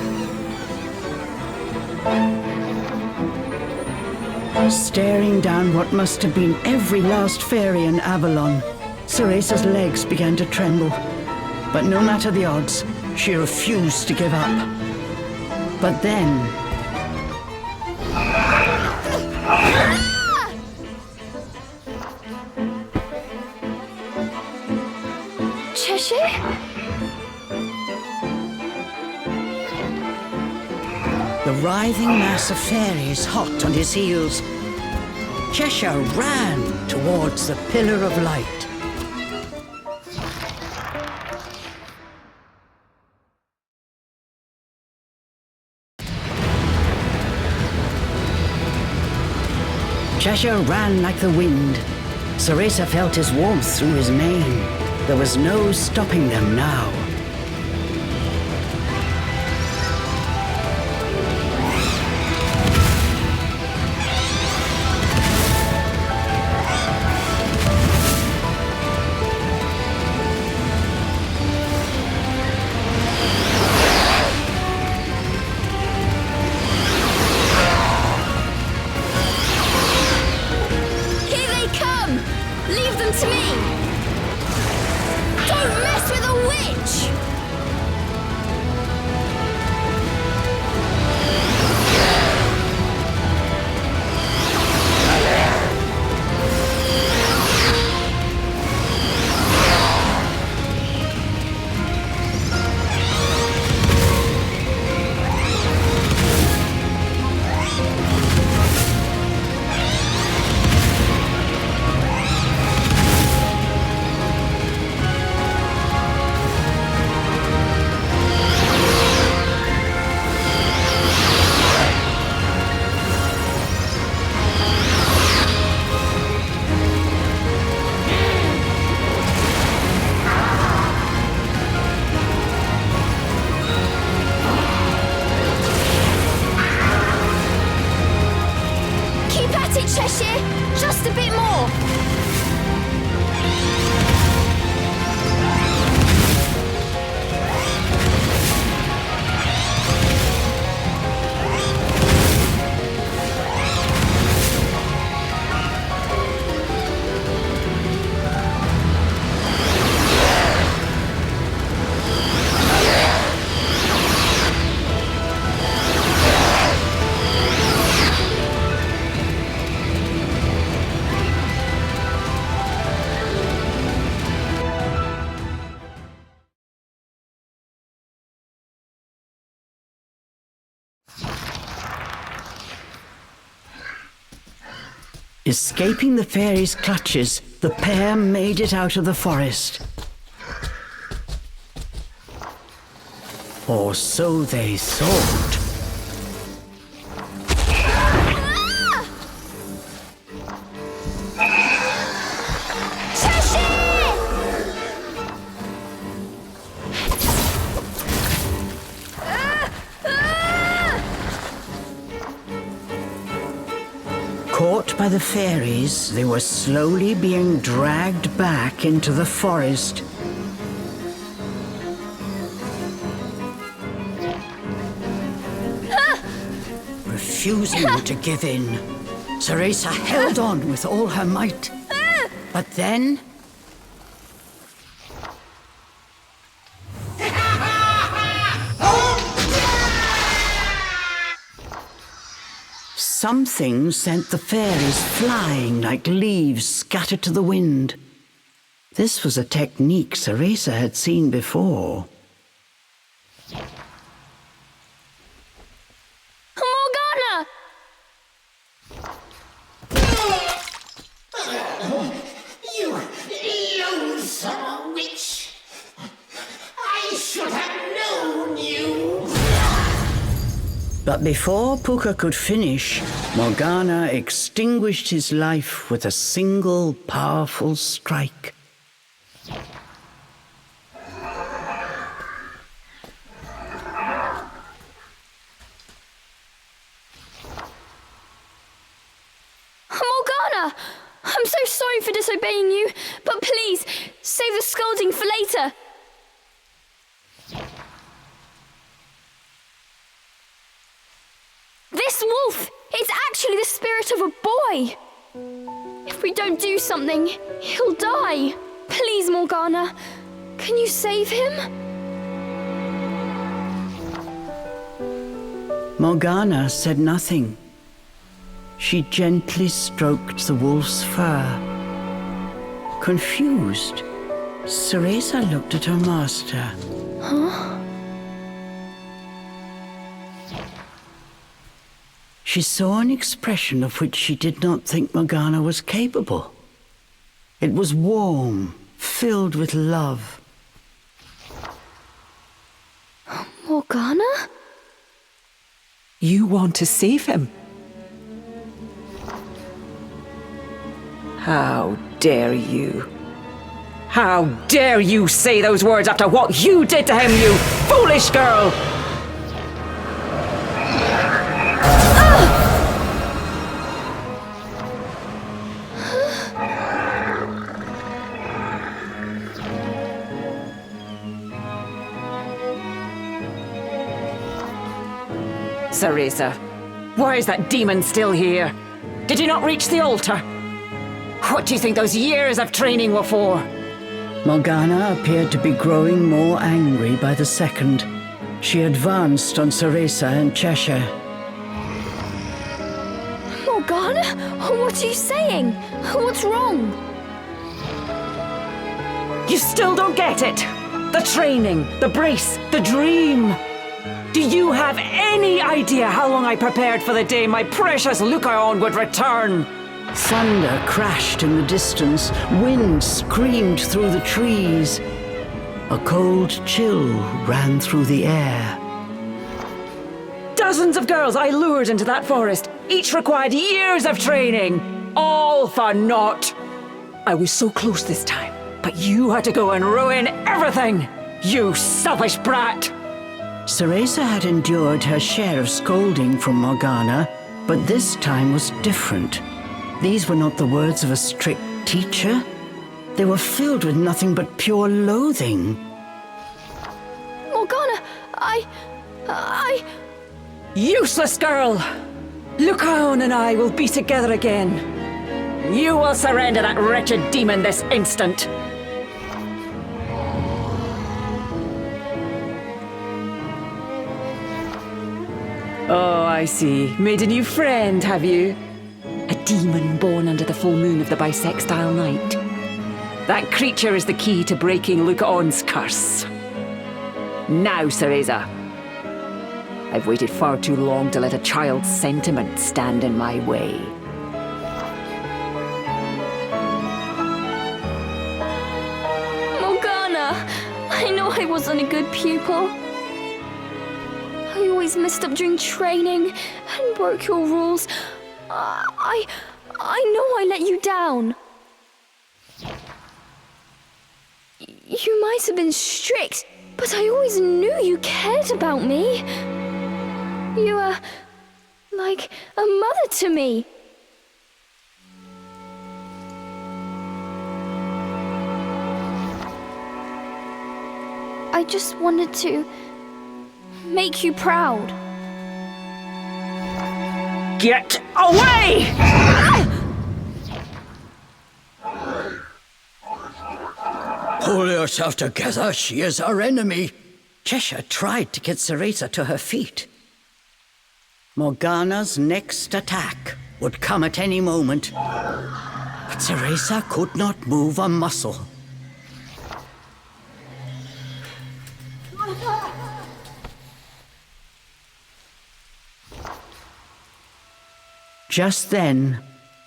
Staring down what must have been every last fairy in Avalon, Cereza's legs began to tremble. But no matter the odds, she refused to give up. But then... Cheshire? The writhing mass of fairies hot on his heels. Cheshire ran towards the pillar of light. Cheshire ran like the wind. Cereza felt his warmth through his mane. There was no stopping them now. Cheshire! Just a bit more! Escaping the fairies' clutches, the pair made it out of the forest. Or so they thought. Caught by the fairies, they were slowly being dragged back into the forest. Refusing to give in, Cereza held on with all her might. But then... something sent the fairies flying like leaves scattered to the wind. This was a technique Cereza had seen before. Morgana! You loathsome witch! I should have known you! But before Puca could finish, Morgana extinguished his life with a single powerful strike. Morgana! I'm so sorry for disobeying you, but please, save the scolding for later. This wolf is actually the spirit of a boy. If we don't do something, he'll die. Please, Morgana, can you save him? Morgana said nothing. She gently stroked the wolf's fur. Confused, Cereza looked at her master. Huh? She saw an expression of which she did not think Morgana was capable. It was warm, filled with love. Morgana? You want to save him? How dare you? How dare you say those words after what you did to him, you foolish girl! Cereza, why is that demon still here? Did you not reach the altar? What do you think those years of training were for? Morgana appeared to be growing more angry by the second. She advanced on Cereza and Cheshire. Morgana? What are you saying? What's wrong? You still don't get it? The training, the brace, the dream. Do you have any idea how long I prepared for the day my precious Lukaon would return? Thunder crashed in the distance. Wind screamed through the trees. A cold chill ran through the air. Dozens of girls I lured into that forest. Each required years of training. All for naught. I was so close this time, but you had to go and ruin everything. You selfish brat. Cereza had endured her share of scolding from Morgana, but this time was different. These were not the words of a strict teacher. They were filled with nothing but pure loathing. Morgana, Useless girl! Lukaon and I will be together again. You will surrender that wretched demon this instant. Oh, I see. Made a new friend, have you? A demon born under the full moon of the bisextile night. That creature is the key to breaking Lukaon's curse. Now, Cereza. I've waited far too long to let a child's sentiment stand in my way. Morgana, I know I wasn't a good pupil. I always messed up during training and broke your rules. I know I let you down. You might have been strict, but I always knew you cared about me. You were like a mother to me. I just wanted to make you proud. Get away! Pull yourself together, she is our enemy. Cheshire tried to get Cereza to her feet. Morgana's next attack would come at any moment, but Cereza could not move a muscle. Just then,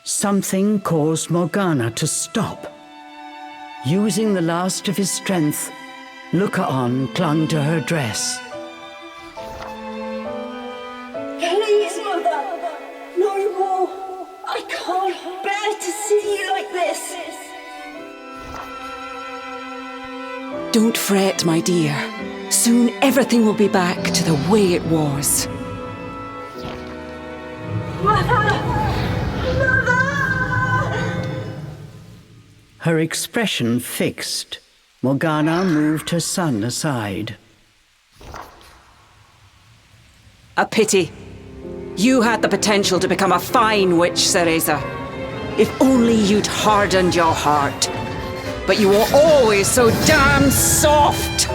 something caused Morgana to stop. Using the last of his strength, Lukaon clung to her dress. Please, Mother! No more! I can't bear to see you like this! Don't fret, my dear. Soon everything will be back to the way it was. Mother! Her expression fixed, Morgana moved her son aside. A pity. You had the potential to become a fine witch, Cereza. If only you'd hardened your heart. But you were always so damn soft!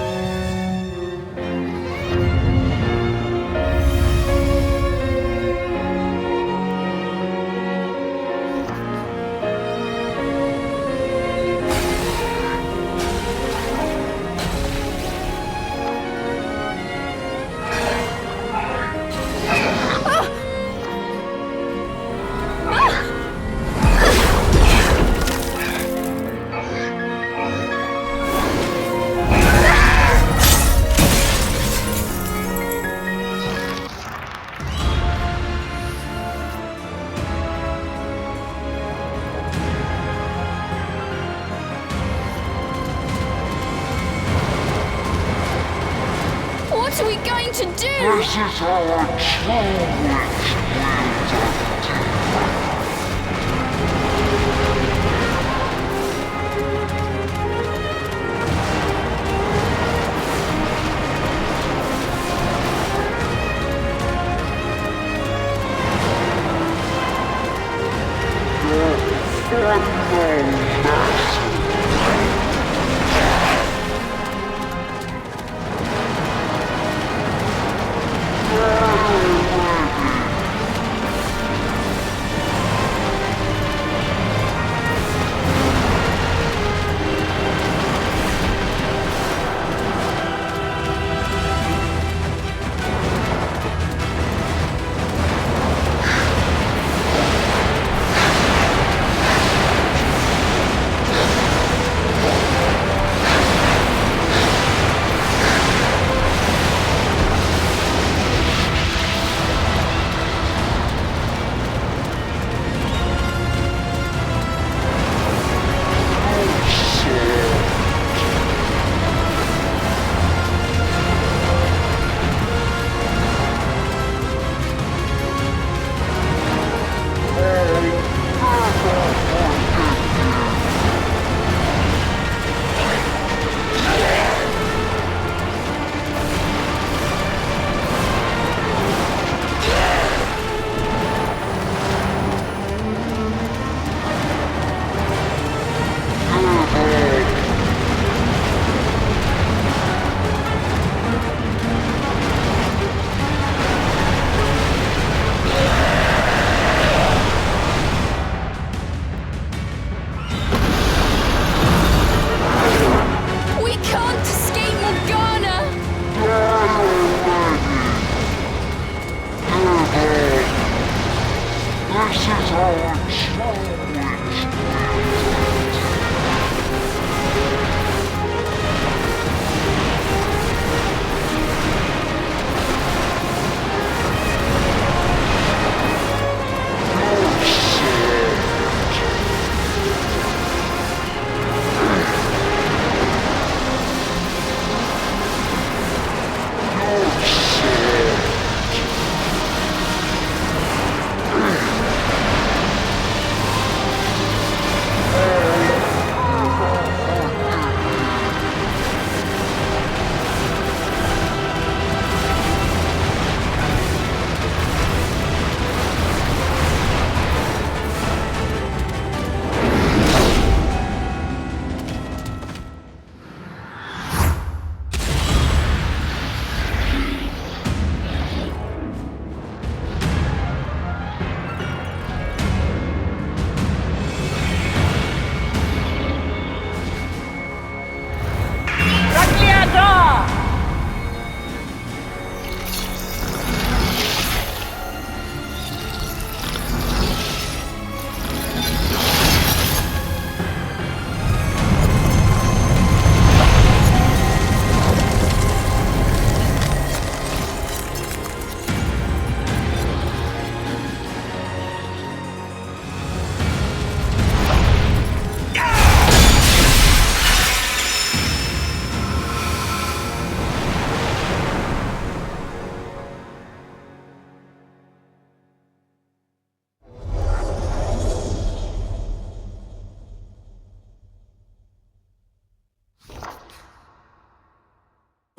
to do! This is our true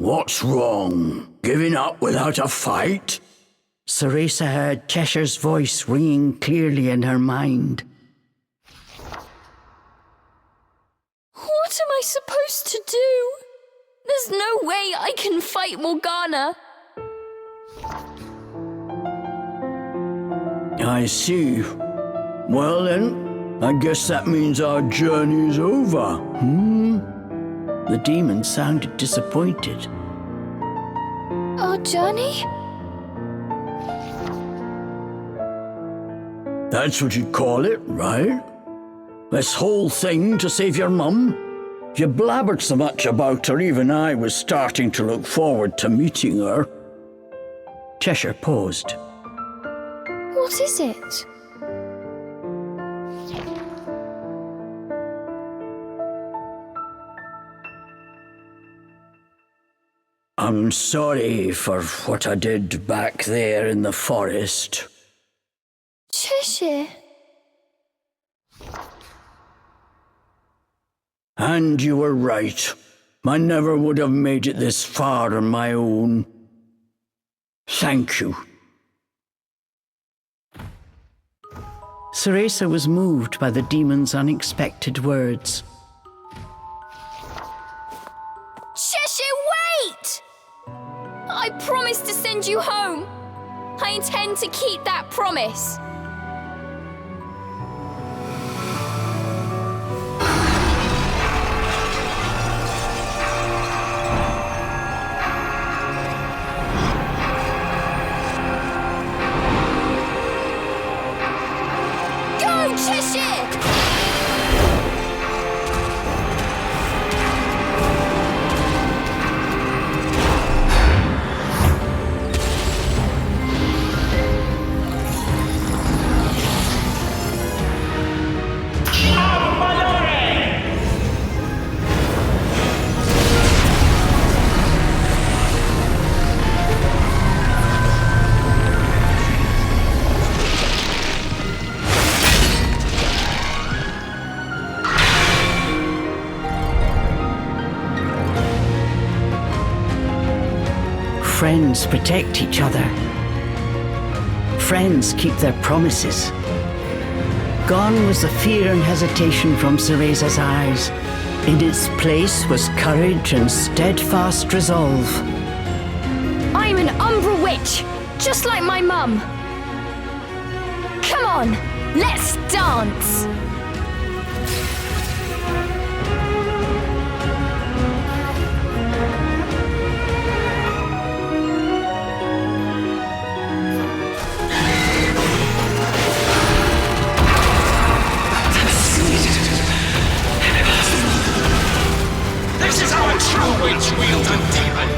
What's wrong? Giving up without a fight? Cereza heard Cheshire's voice ringing clearly in her mind. What am I supposed to do? There's no way I can fight Morgana. I see. Well then, I guess that means our journey's over, The demon sounded disappointed. Our journey? That's what you'd call it, right? This whole thing to save your mum? You blabbered so much about her, even I was starting to look forward to meeting her. Cheshire paused. What is it? I'm sorry for what I did back there in the forest. Cheshire. And you were right. I never would have made it this far on my own. Thank you. Cereza was moved by the demon's unexpected words. Cheshire, wait! I promised to send you home. I intend to keep that promise. Go, Cheshire! Friends protect each other. Friends keep their promises. Gone was the fear and hesitation from Cereza's eyes. In its place was courage and steadfast resolve. I'm an Umbra witch, just like my mum. Come on, let's dance! This is how a true witch wields a demon!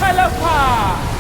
Teleport!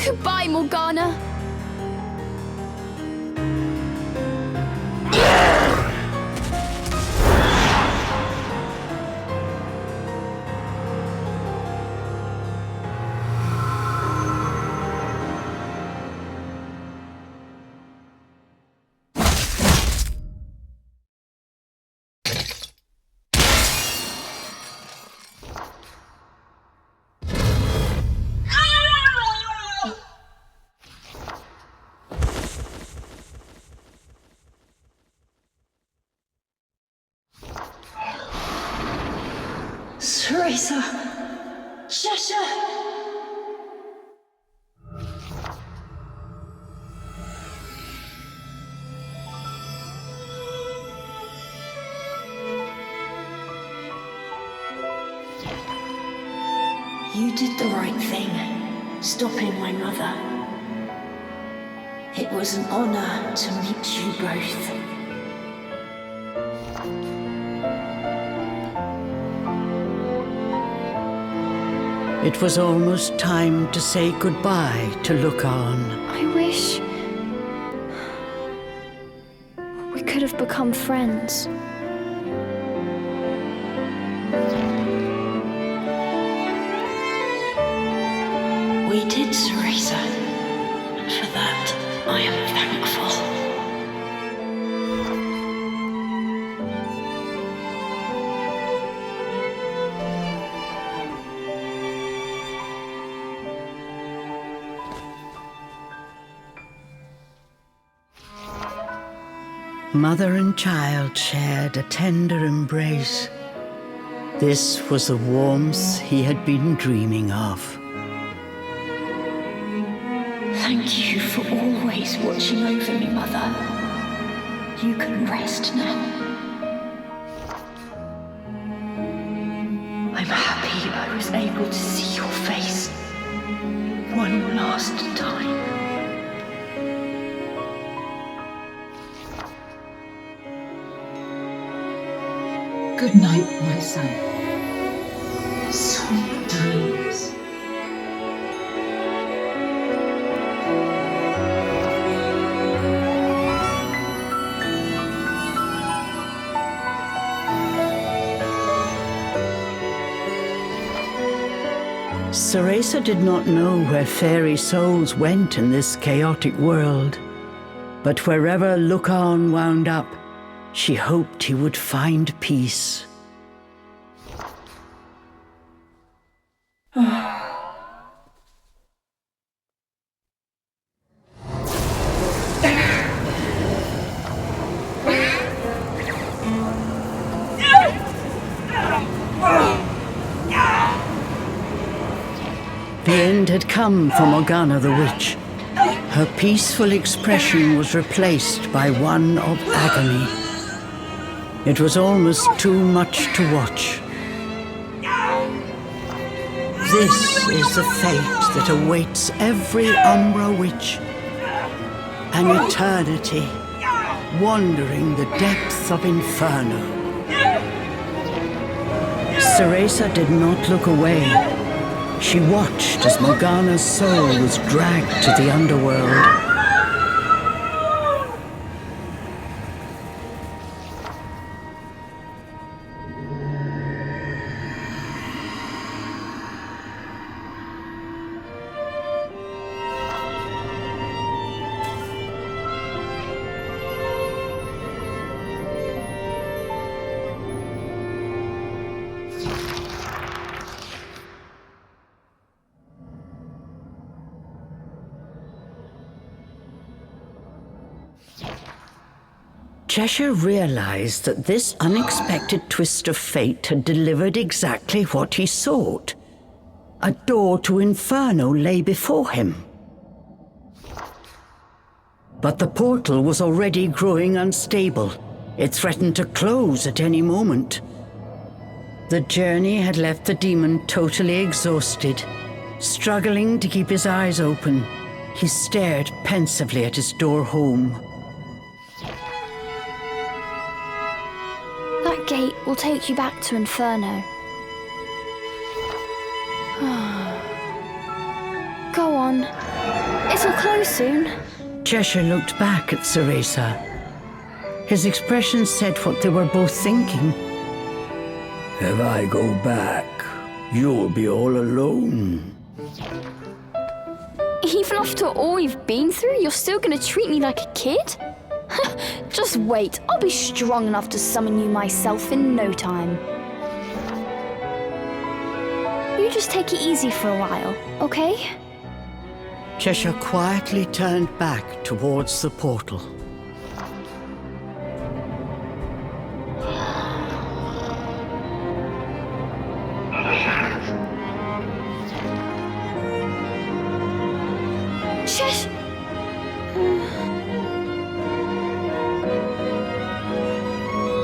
Goodbye, Morgana. Cereza! Cheshire! You did the right thing, stopping my mother. It was an honor to meet you both. It was almost time to say goodbye to Lukaon. I wish we could have become friends. We did, Cereza. And for that, I am thankful. Mother and child shared a tender embrace. This was the warmth he had been dreaming of. Thank you for always watching over me, Mother. You can rest now. I'm happy I was able to see your face one last time. Good night, my son. Sweet dreams. Cereza did not know where fairy souls went in this chaotic world, but wherever Lukaon wound up, she hoped he would find peace. The end had come for Morgana the witch. Her peaceful expression was replaced by one of agony. It was almost too much to watch. This is the fate that awaits every Umbra witch. An eternity, wandering the depths of Inferno. Cereza did not look away. She watched as Morgana's soul was dragged to the underworld. Cheshire realized that this unexpected twist of fate had delivered exactly what he sought. A door to Inferno lay before him. But the portal was already growing unstable. It threatened to close at any moment. The journey had left the demon totally exhausted. Struggling to keep his eyes open, he stared pensively at his door home. That gate will take you back to Inferno. Go on. It'll close soon. Cheshire looked back at Cereza. His expression said what they were both thinking. If I go back, you'll be all alone. Even after all we've been through, you're still gonna treat me like a kid? Just wait, I'll be strong enough to summon you myself in no time. You just take it easy for a while, okay? Cheshire quietly turned back towards the portal.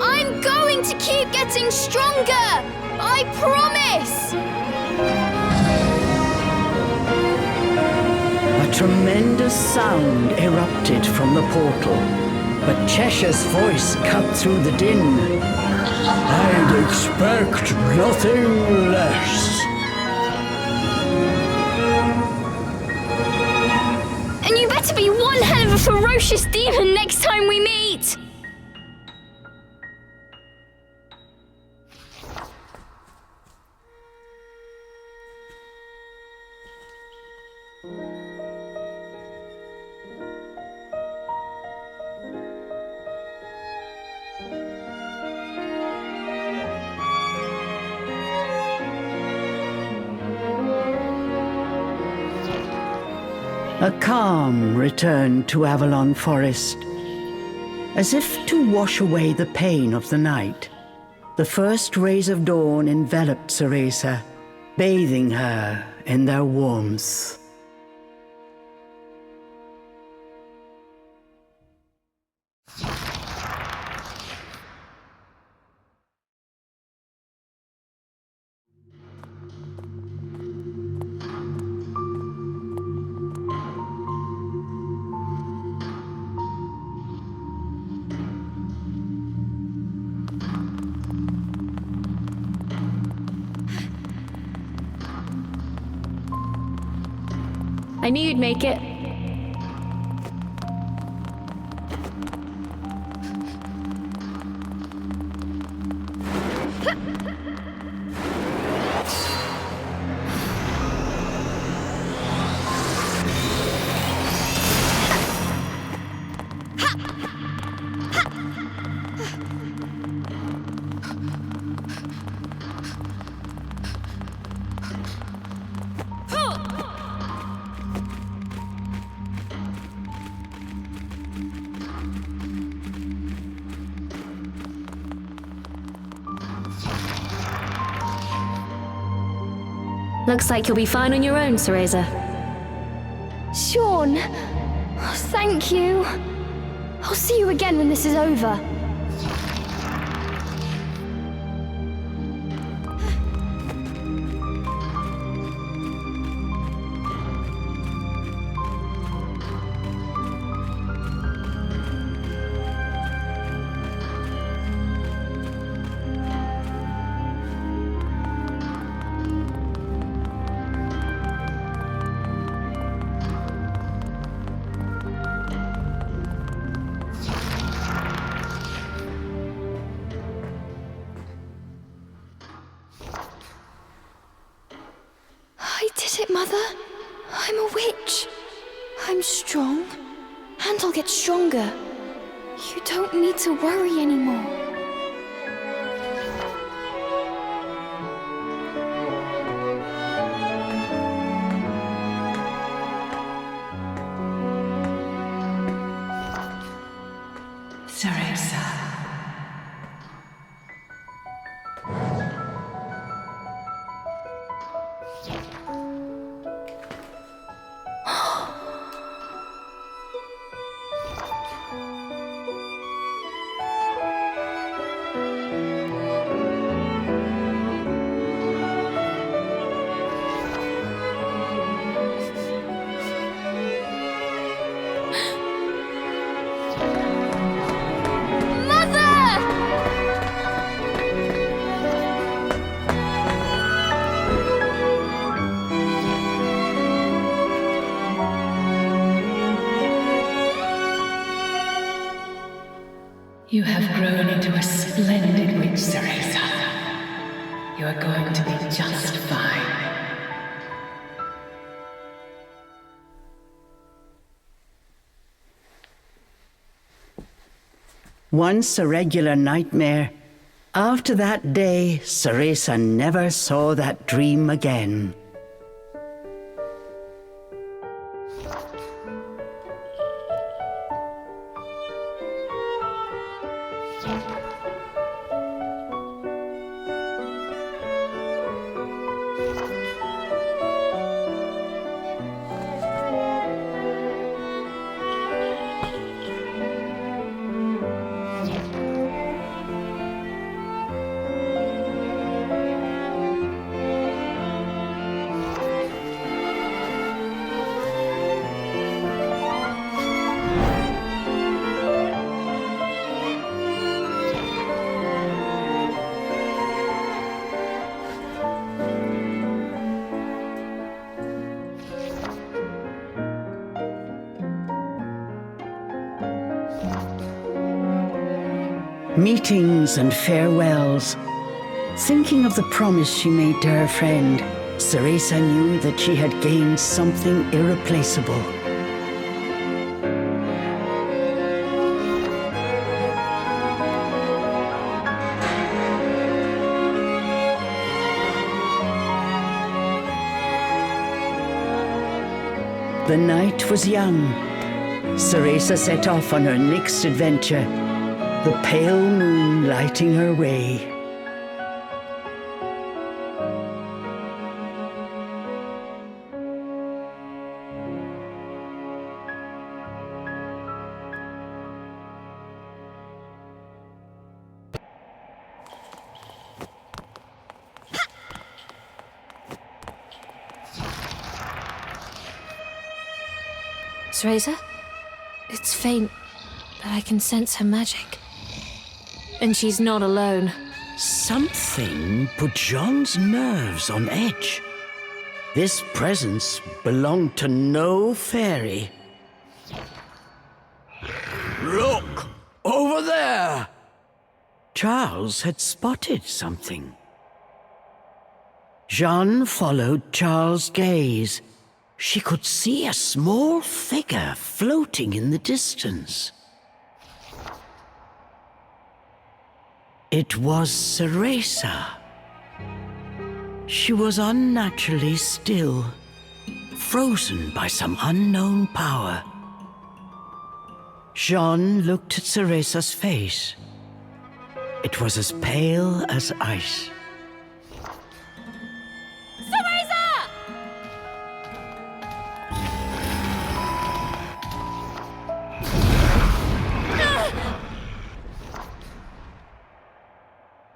I'm going to keep getting stronger! I promise! But tremendous sound erupted from the portal, but Cheshire's voice cut through the din. I'd expect nothing less. And you better be one hell of a ferocious demon next time we meet! A calm returned to Avalon Forest. As if to wash away the pain of the night, the first rays of dawn enveloped Cereza, bathing her in their warmth. I knew you'd make it. Looks like you'll be fine on your own, Cereza. Sean! Oh, thank you. I'll see you again when this is over. I did it, Mother. I'm a witch. I'm strong, and I'll get stronger. You don't need to worry anymore. Cereza. You have grown into a splendid witch, Cereza. You are going to be just fine. Once a regular nightmare, after that day, Cereza never saw that dream again. Meetings and farewells. Thinking of the promise she made to her friend, Cereza knew that she had gained something irreplaceable. The night was young. Cereza set off on her next adventure, the pale moon lighting her way. Cereza? It's faint, but I can sense her magic. And she's not alone. Something put Jean's nerves on edge. This presence belonged to no fairy. Look! Over there! Charles had spotted something. Jean followed Charles' gaze. She could see a small figure floating in the distance. It was Cereza. She was unnaturally still, frozen by some unknown power. Jean looked at Cereza's face. It was as pale as ice.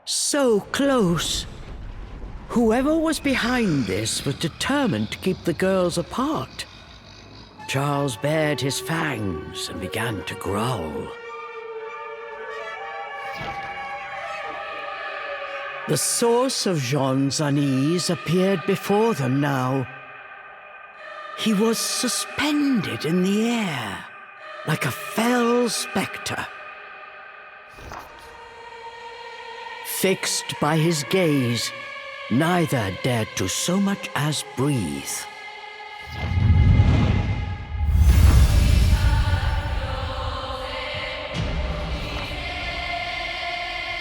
So close. Whoever was behind this was determined to keep the girls apart. Charles bared his fangs and began to growl. The source of Jean's unease appeared before them now. He was suspended in the air, like a fell spectre. Fixed by his gaze, neither dared to so much as breathe.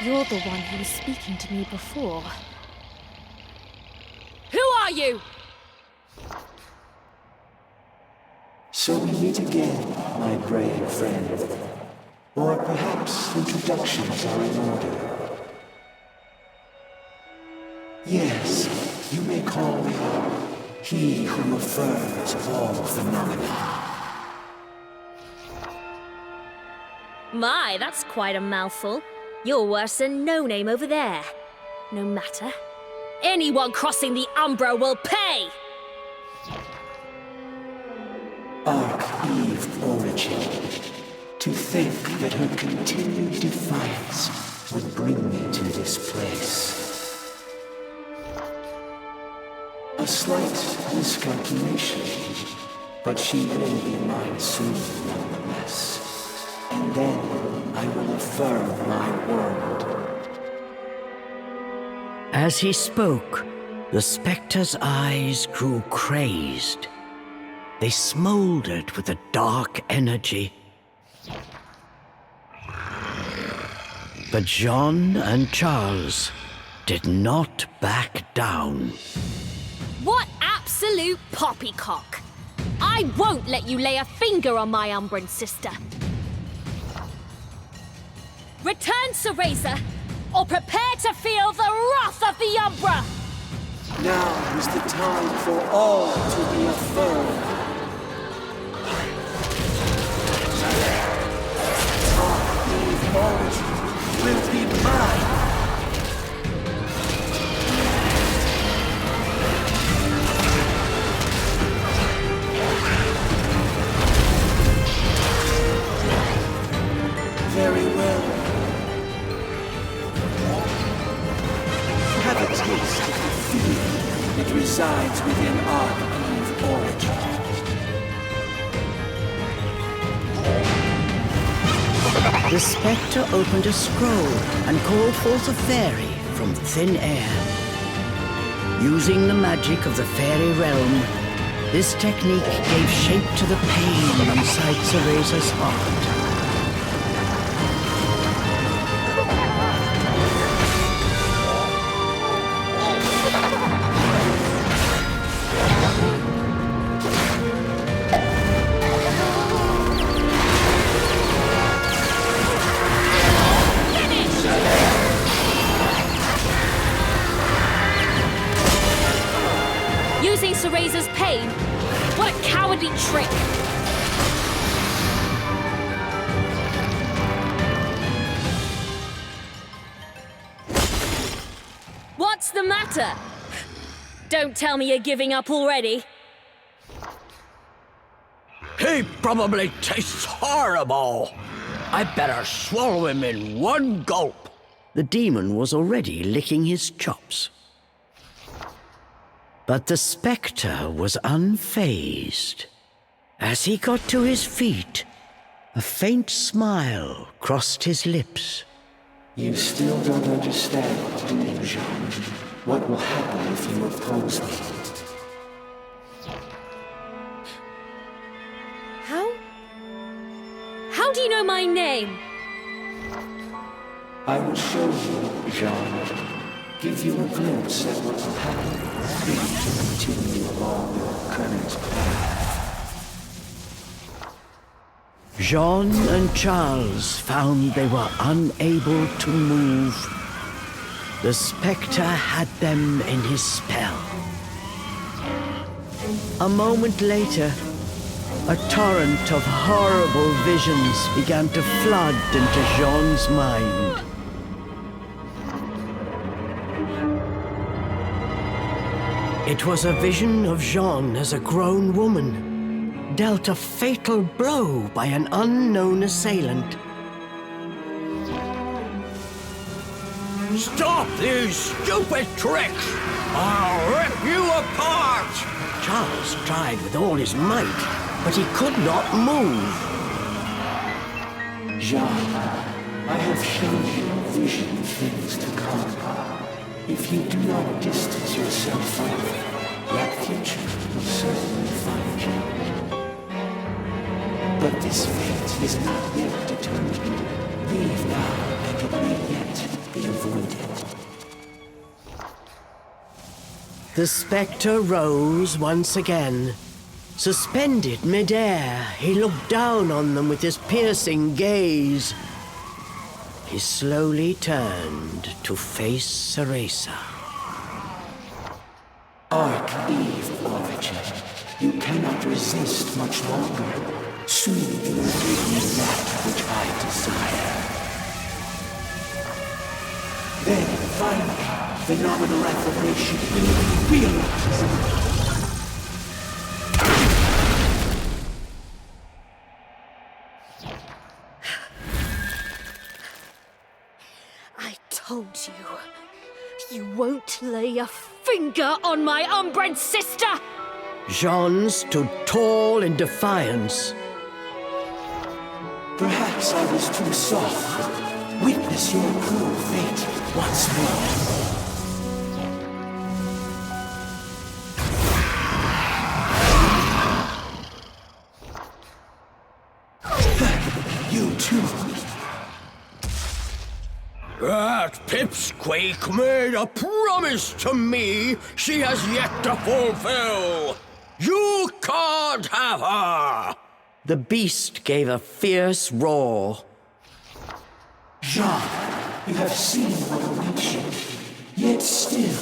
You're the one who was speaking to me before. Who are you? So we meet again, my brave friend. Or perhaps introductions are in order. Yes, you may call me he who affirms of all phenomena. My, that's quite a mouthful. You're worse than No Name over there. No matter. Anyone crossing the Umbra will pay! Arch-Eve Origin. To think that her continued defiance would bring me to this place. A slight miscalculation, but she will be mine soon nonetheless. And then I will affirm my word. As he spoke, the spectre's eyes grew crazed. They smoldered with a dark energy. But Jean and Charles did not back down. What absolute poppycock! I won't let you lay a finger on my Umbran sister. Return, Cereza, or prepare to feel the wrath of the Umbra! Now is the time for all to be affirmed. Arch-Eve Origin will be mine! Very well. Have a taste of the fear that resides within Arch-Eve Origin. The spectre opened a scroll and called forth a fairy from thin air. Using the magic of the fairy realm, this technique gave shape to the pain inside Cereza's heart. Using Cereza's pain? What a cowardly trick! What's the matter? Don't tell me you're giving up already. He probably tastes horrible. I better swallow him in one gulp. The demon was already licking his chops. But the spectre was unfazed. As he got to his feet, a faint smile crossed his lips. You still don't understand, do you, Jean? What will happen if you oppose me? How do you know my name? I will show you, Jean. Give you a glimpse at what will happen for you to continue along your current path. Jean and Charles found they were unable to move. The spectre had them in his spell. A moment later, a torrent of horrible visions began to flood into Jean's mind. It was a vision of Jean as a grown woman, dealt a fatal blow by an unknown assailant. Stop these stupid tricks! I'll rip you apart! Charles tried with all his might, but he could not move. Jean, I have shown you a vision of things to come. If you do not distance yourself from it, that future will certainly find you. But this fate is not yet determined. Leave now, and it may yet be avoided. The spectre rose once again. Suspended mid-air, he looked down on them with his piercing gaze. He slowly turned to face Cereza. Arch-Eve Origin, you cannot resist much longer. Soon you will give me that which I desire. Then, finally, phenomenal affirmation will be realized. Told you. You won't lay a finger on my unbred sister! Jean stood tall in defiance. Perhaps I was too soft. Witness your cruel fate once more. You too. That pipsqueak made a promise to me she has yet to fulfill. You can't have her! The beast gave a fierce roar. Jean, you have seen what awaits you, yet still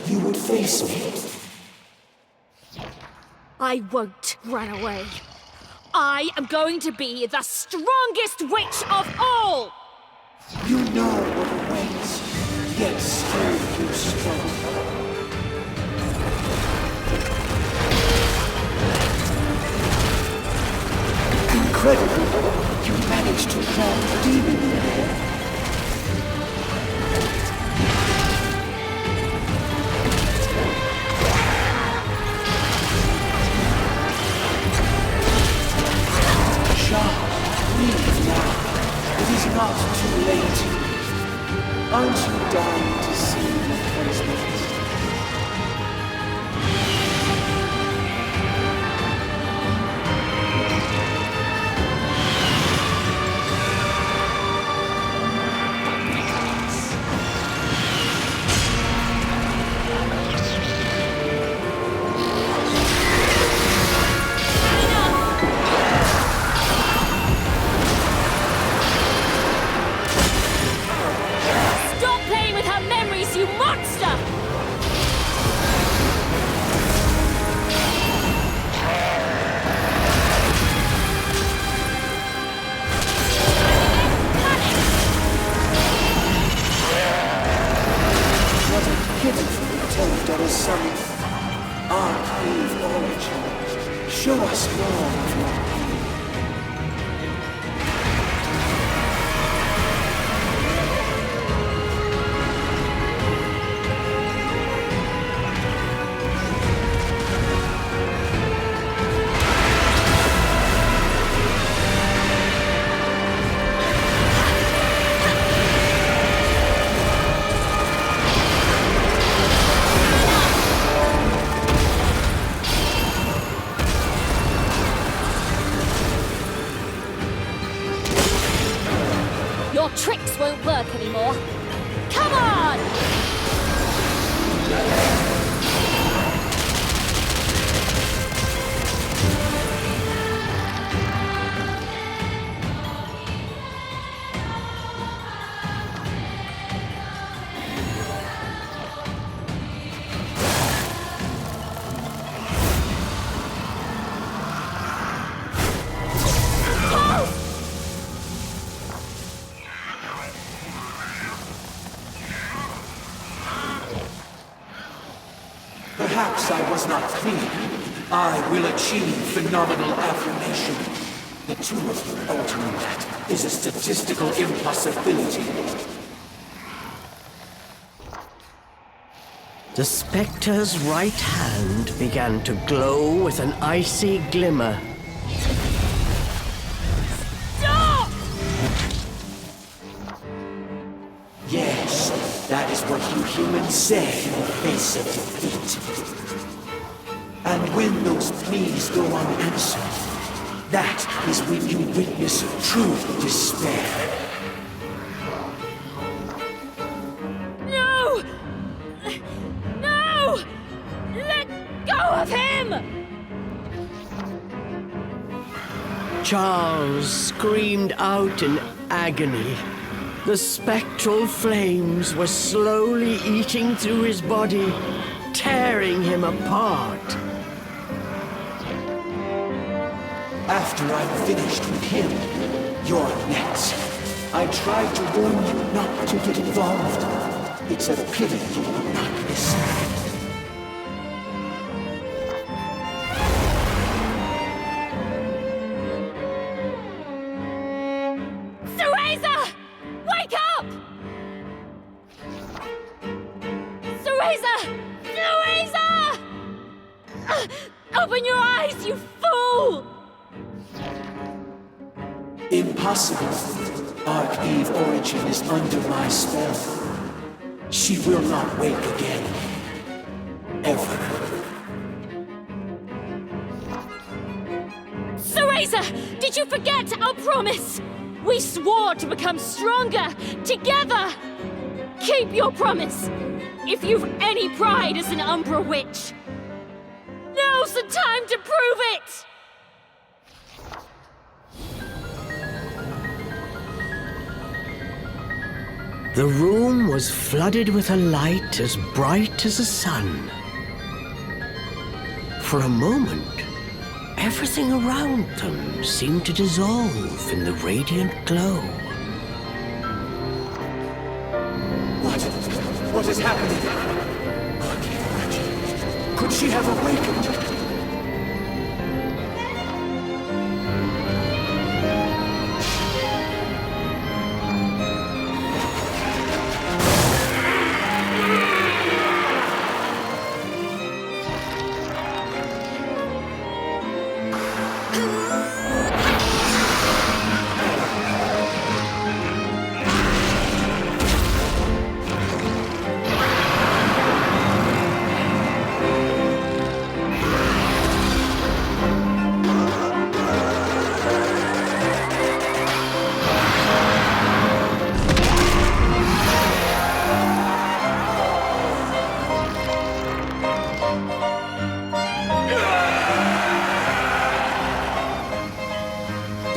you would face me. I won't run away. I am going to be the strongest witch of all! You know what awaits, yet still you struggle. Incredible! You managed to trap a demon in there. Leave now. It is not too late. Aren't you dying to see what comes next? Stop playing with her memories, you monster! What a pitiful attempt at a summon. Eve Origins. Show us more of your pain. Your tricks won't work anymore. Come on! Perhaps I was not clear. I will achieve phenomenal affirmation. The two of you altering that is a statistical impossibility. The spectre's right hand began to glow with an icy glimmer. Stop! Yes, that is what you humans say in the face of defeat. And when those pleas go unanswered, that is when you witness true despair. No! No! Let go of him! Charles screamed out in agony. The spectral flames were slowly eating through his body, tearing him apart. After I'm finished with him, you're next. I tried to warn you not to get involved. It's a pity you will not listen. Cereza! Wake up! Cereza! Cereza! Open your eyes, you fool! Impossible. Eve Origin is under my spell. She will not wake again. Ever. Cereza! Did you forget our promise? We swore to become stronger, together! Keep your promise! If you've any pride as an Umbra witch! Now's the time to prove it! The room was flooded with a light as bright as the sun. For a moment, everything around them seemed to dissolve in the radiant glow. What is happening? I can't imagine. Could she have awakened?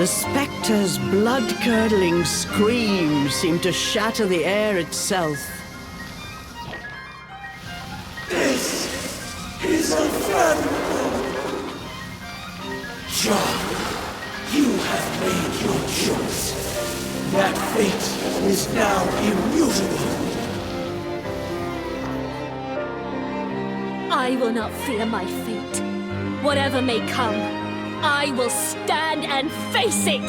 The spectre's blood-curdling scream seemed to shatter the air itself. This is unfathomable. John, you have made your choice. That fate is now immutable. I will not fear my fate. Whatever may come, I will stand and face it!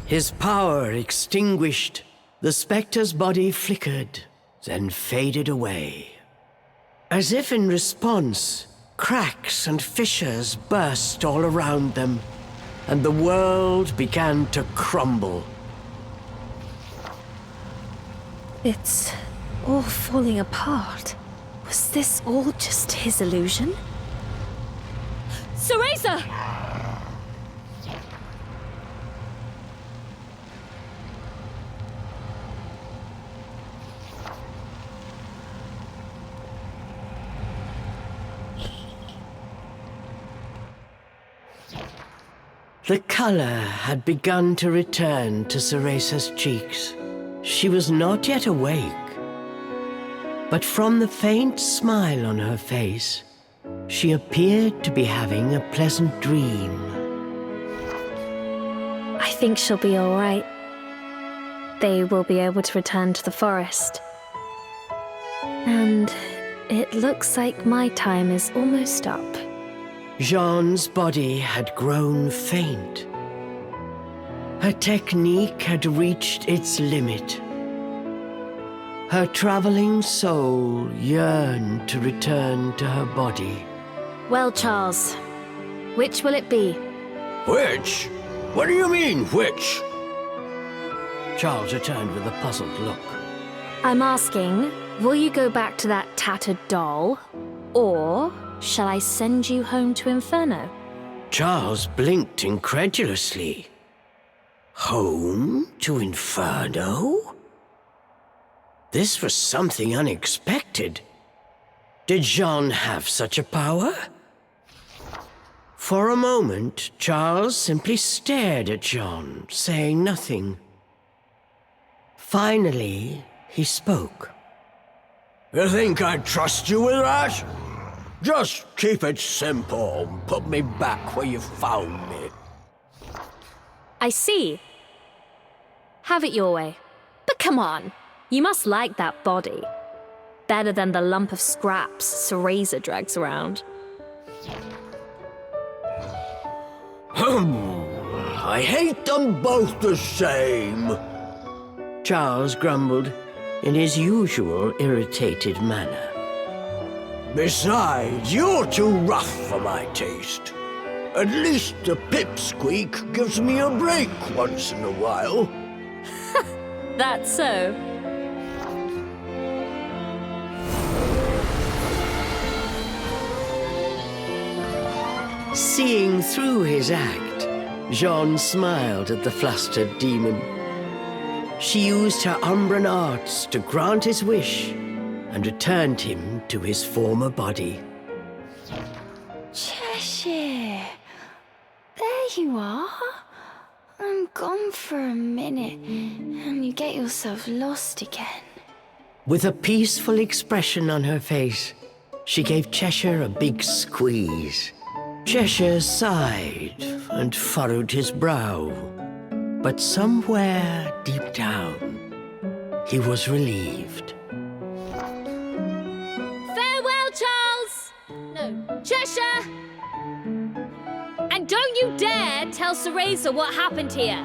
His power extinguished, the spectre's body flickered, then faded away. As if in response, cracks and fissures burst all around them, and the world began to crumble. It's all falling apart. Was this all just his illusion? Cereza! The color had begun to return to Cereza's cheeks. She was not yet awake, but from the faint smile on her face, she appeared to be having a pleasant dream. I think she'll be all right. They will be able to return to the forest. And it looks like my time is almost up. Jean's body had grown faint. Her technique had reached its limit. Her traveling soul yearned to return to her body. Well, Charles, which will it be? Which? What do you mean, which? Charles returned with a puzzled look. I'm asking, will you go back to that tattered doll, or shall I send you home to Inferno? Charles blinked incredulously. Home to Inferno? This was something unexpected. Did Jean have such a power? For a moment, Charles simply stared at Jean, saying nothing. Finally, he spoke. You think I'd trust you with that? Just keep it simple and put me back where you found me. I see. Have it your way. But come on, you must like that body. Better than the lump of scraps Cereza drags around. I hate them both the same. Charles grumbled in his usual irritated manner. Besides, you're too rough for my taste. At least the pipsqueak gives me a break once in a while. That's so. Seeing through his act, Jean smiled at the flustered demon. She used her Umbran arts to grant his wish and returned him to his former body. Cheshire, there you are. I'm gone for a minute, and you get yourself lost again. With a peaceful expression on her face, she gave Cheshire a big squeeze. Cheshire sighed and furrowed his brow, but somewhere deep down, he was relieved. Farewell, Charles! No, Cheshire! And don't you dare tell Cereza what happened here.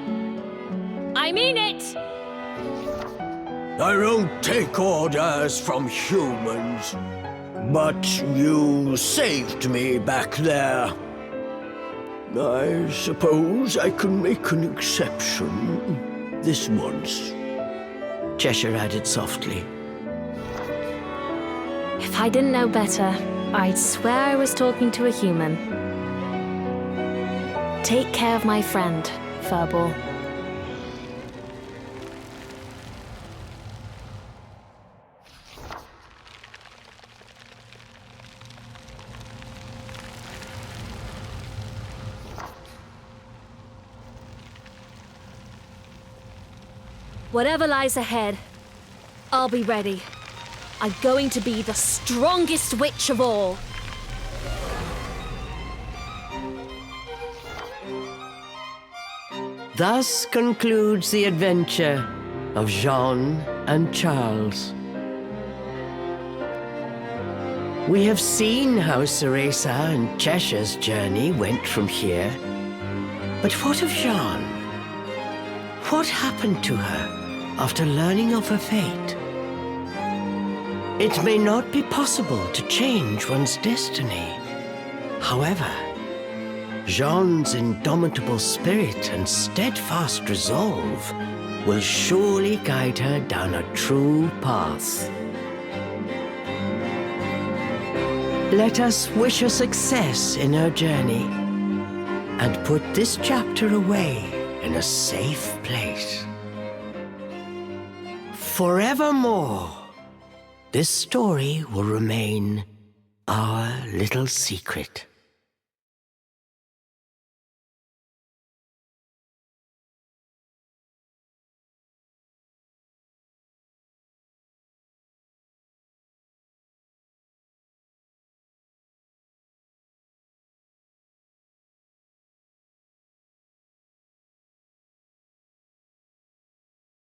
I mean it! I don't take orders from humans. But you saved me back there. I suppose I can make an exception this once. Cheshire added softly. If I didn't know better, I'd swear I was talking to a human. Take care of my friend. furball. Whatever lies ahead, I'll be ready. I'm going to be the strongest witch of all. Thus concludes the adventure of Jean and Charles. We have seen how Cereza and Cheshire's journey went from here. But what of Jean? What happened to her after learning of her fate? It may not be possible to change one's destiny. However, Jean's indomitable spirit and steadfast resolve will surely guide her down a true path. Let us wish her success in her journey and put this chapter away in a safe place. Forevermore, this story will remain our little secret.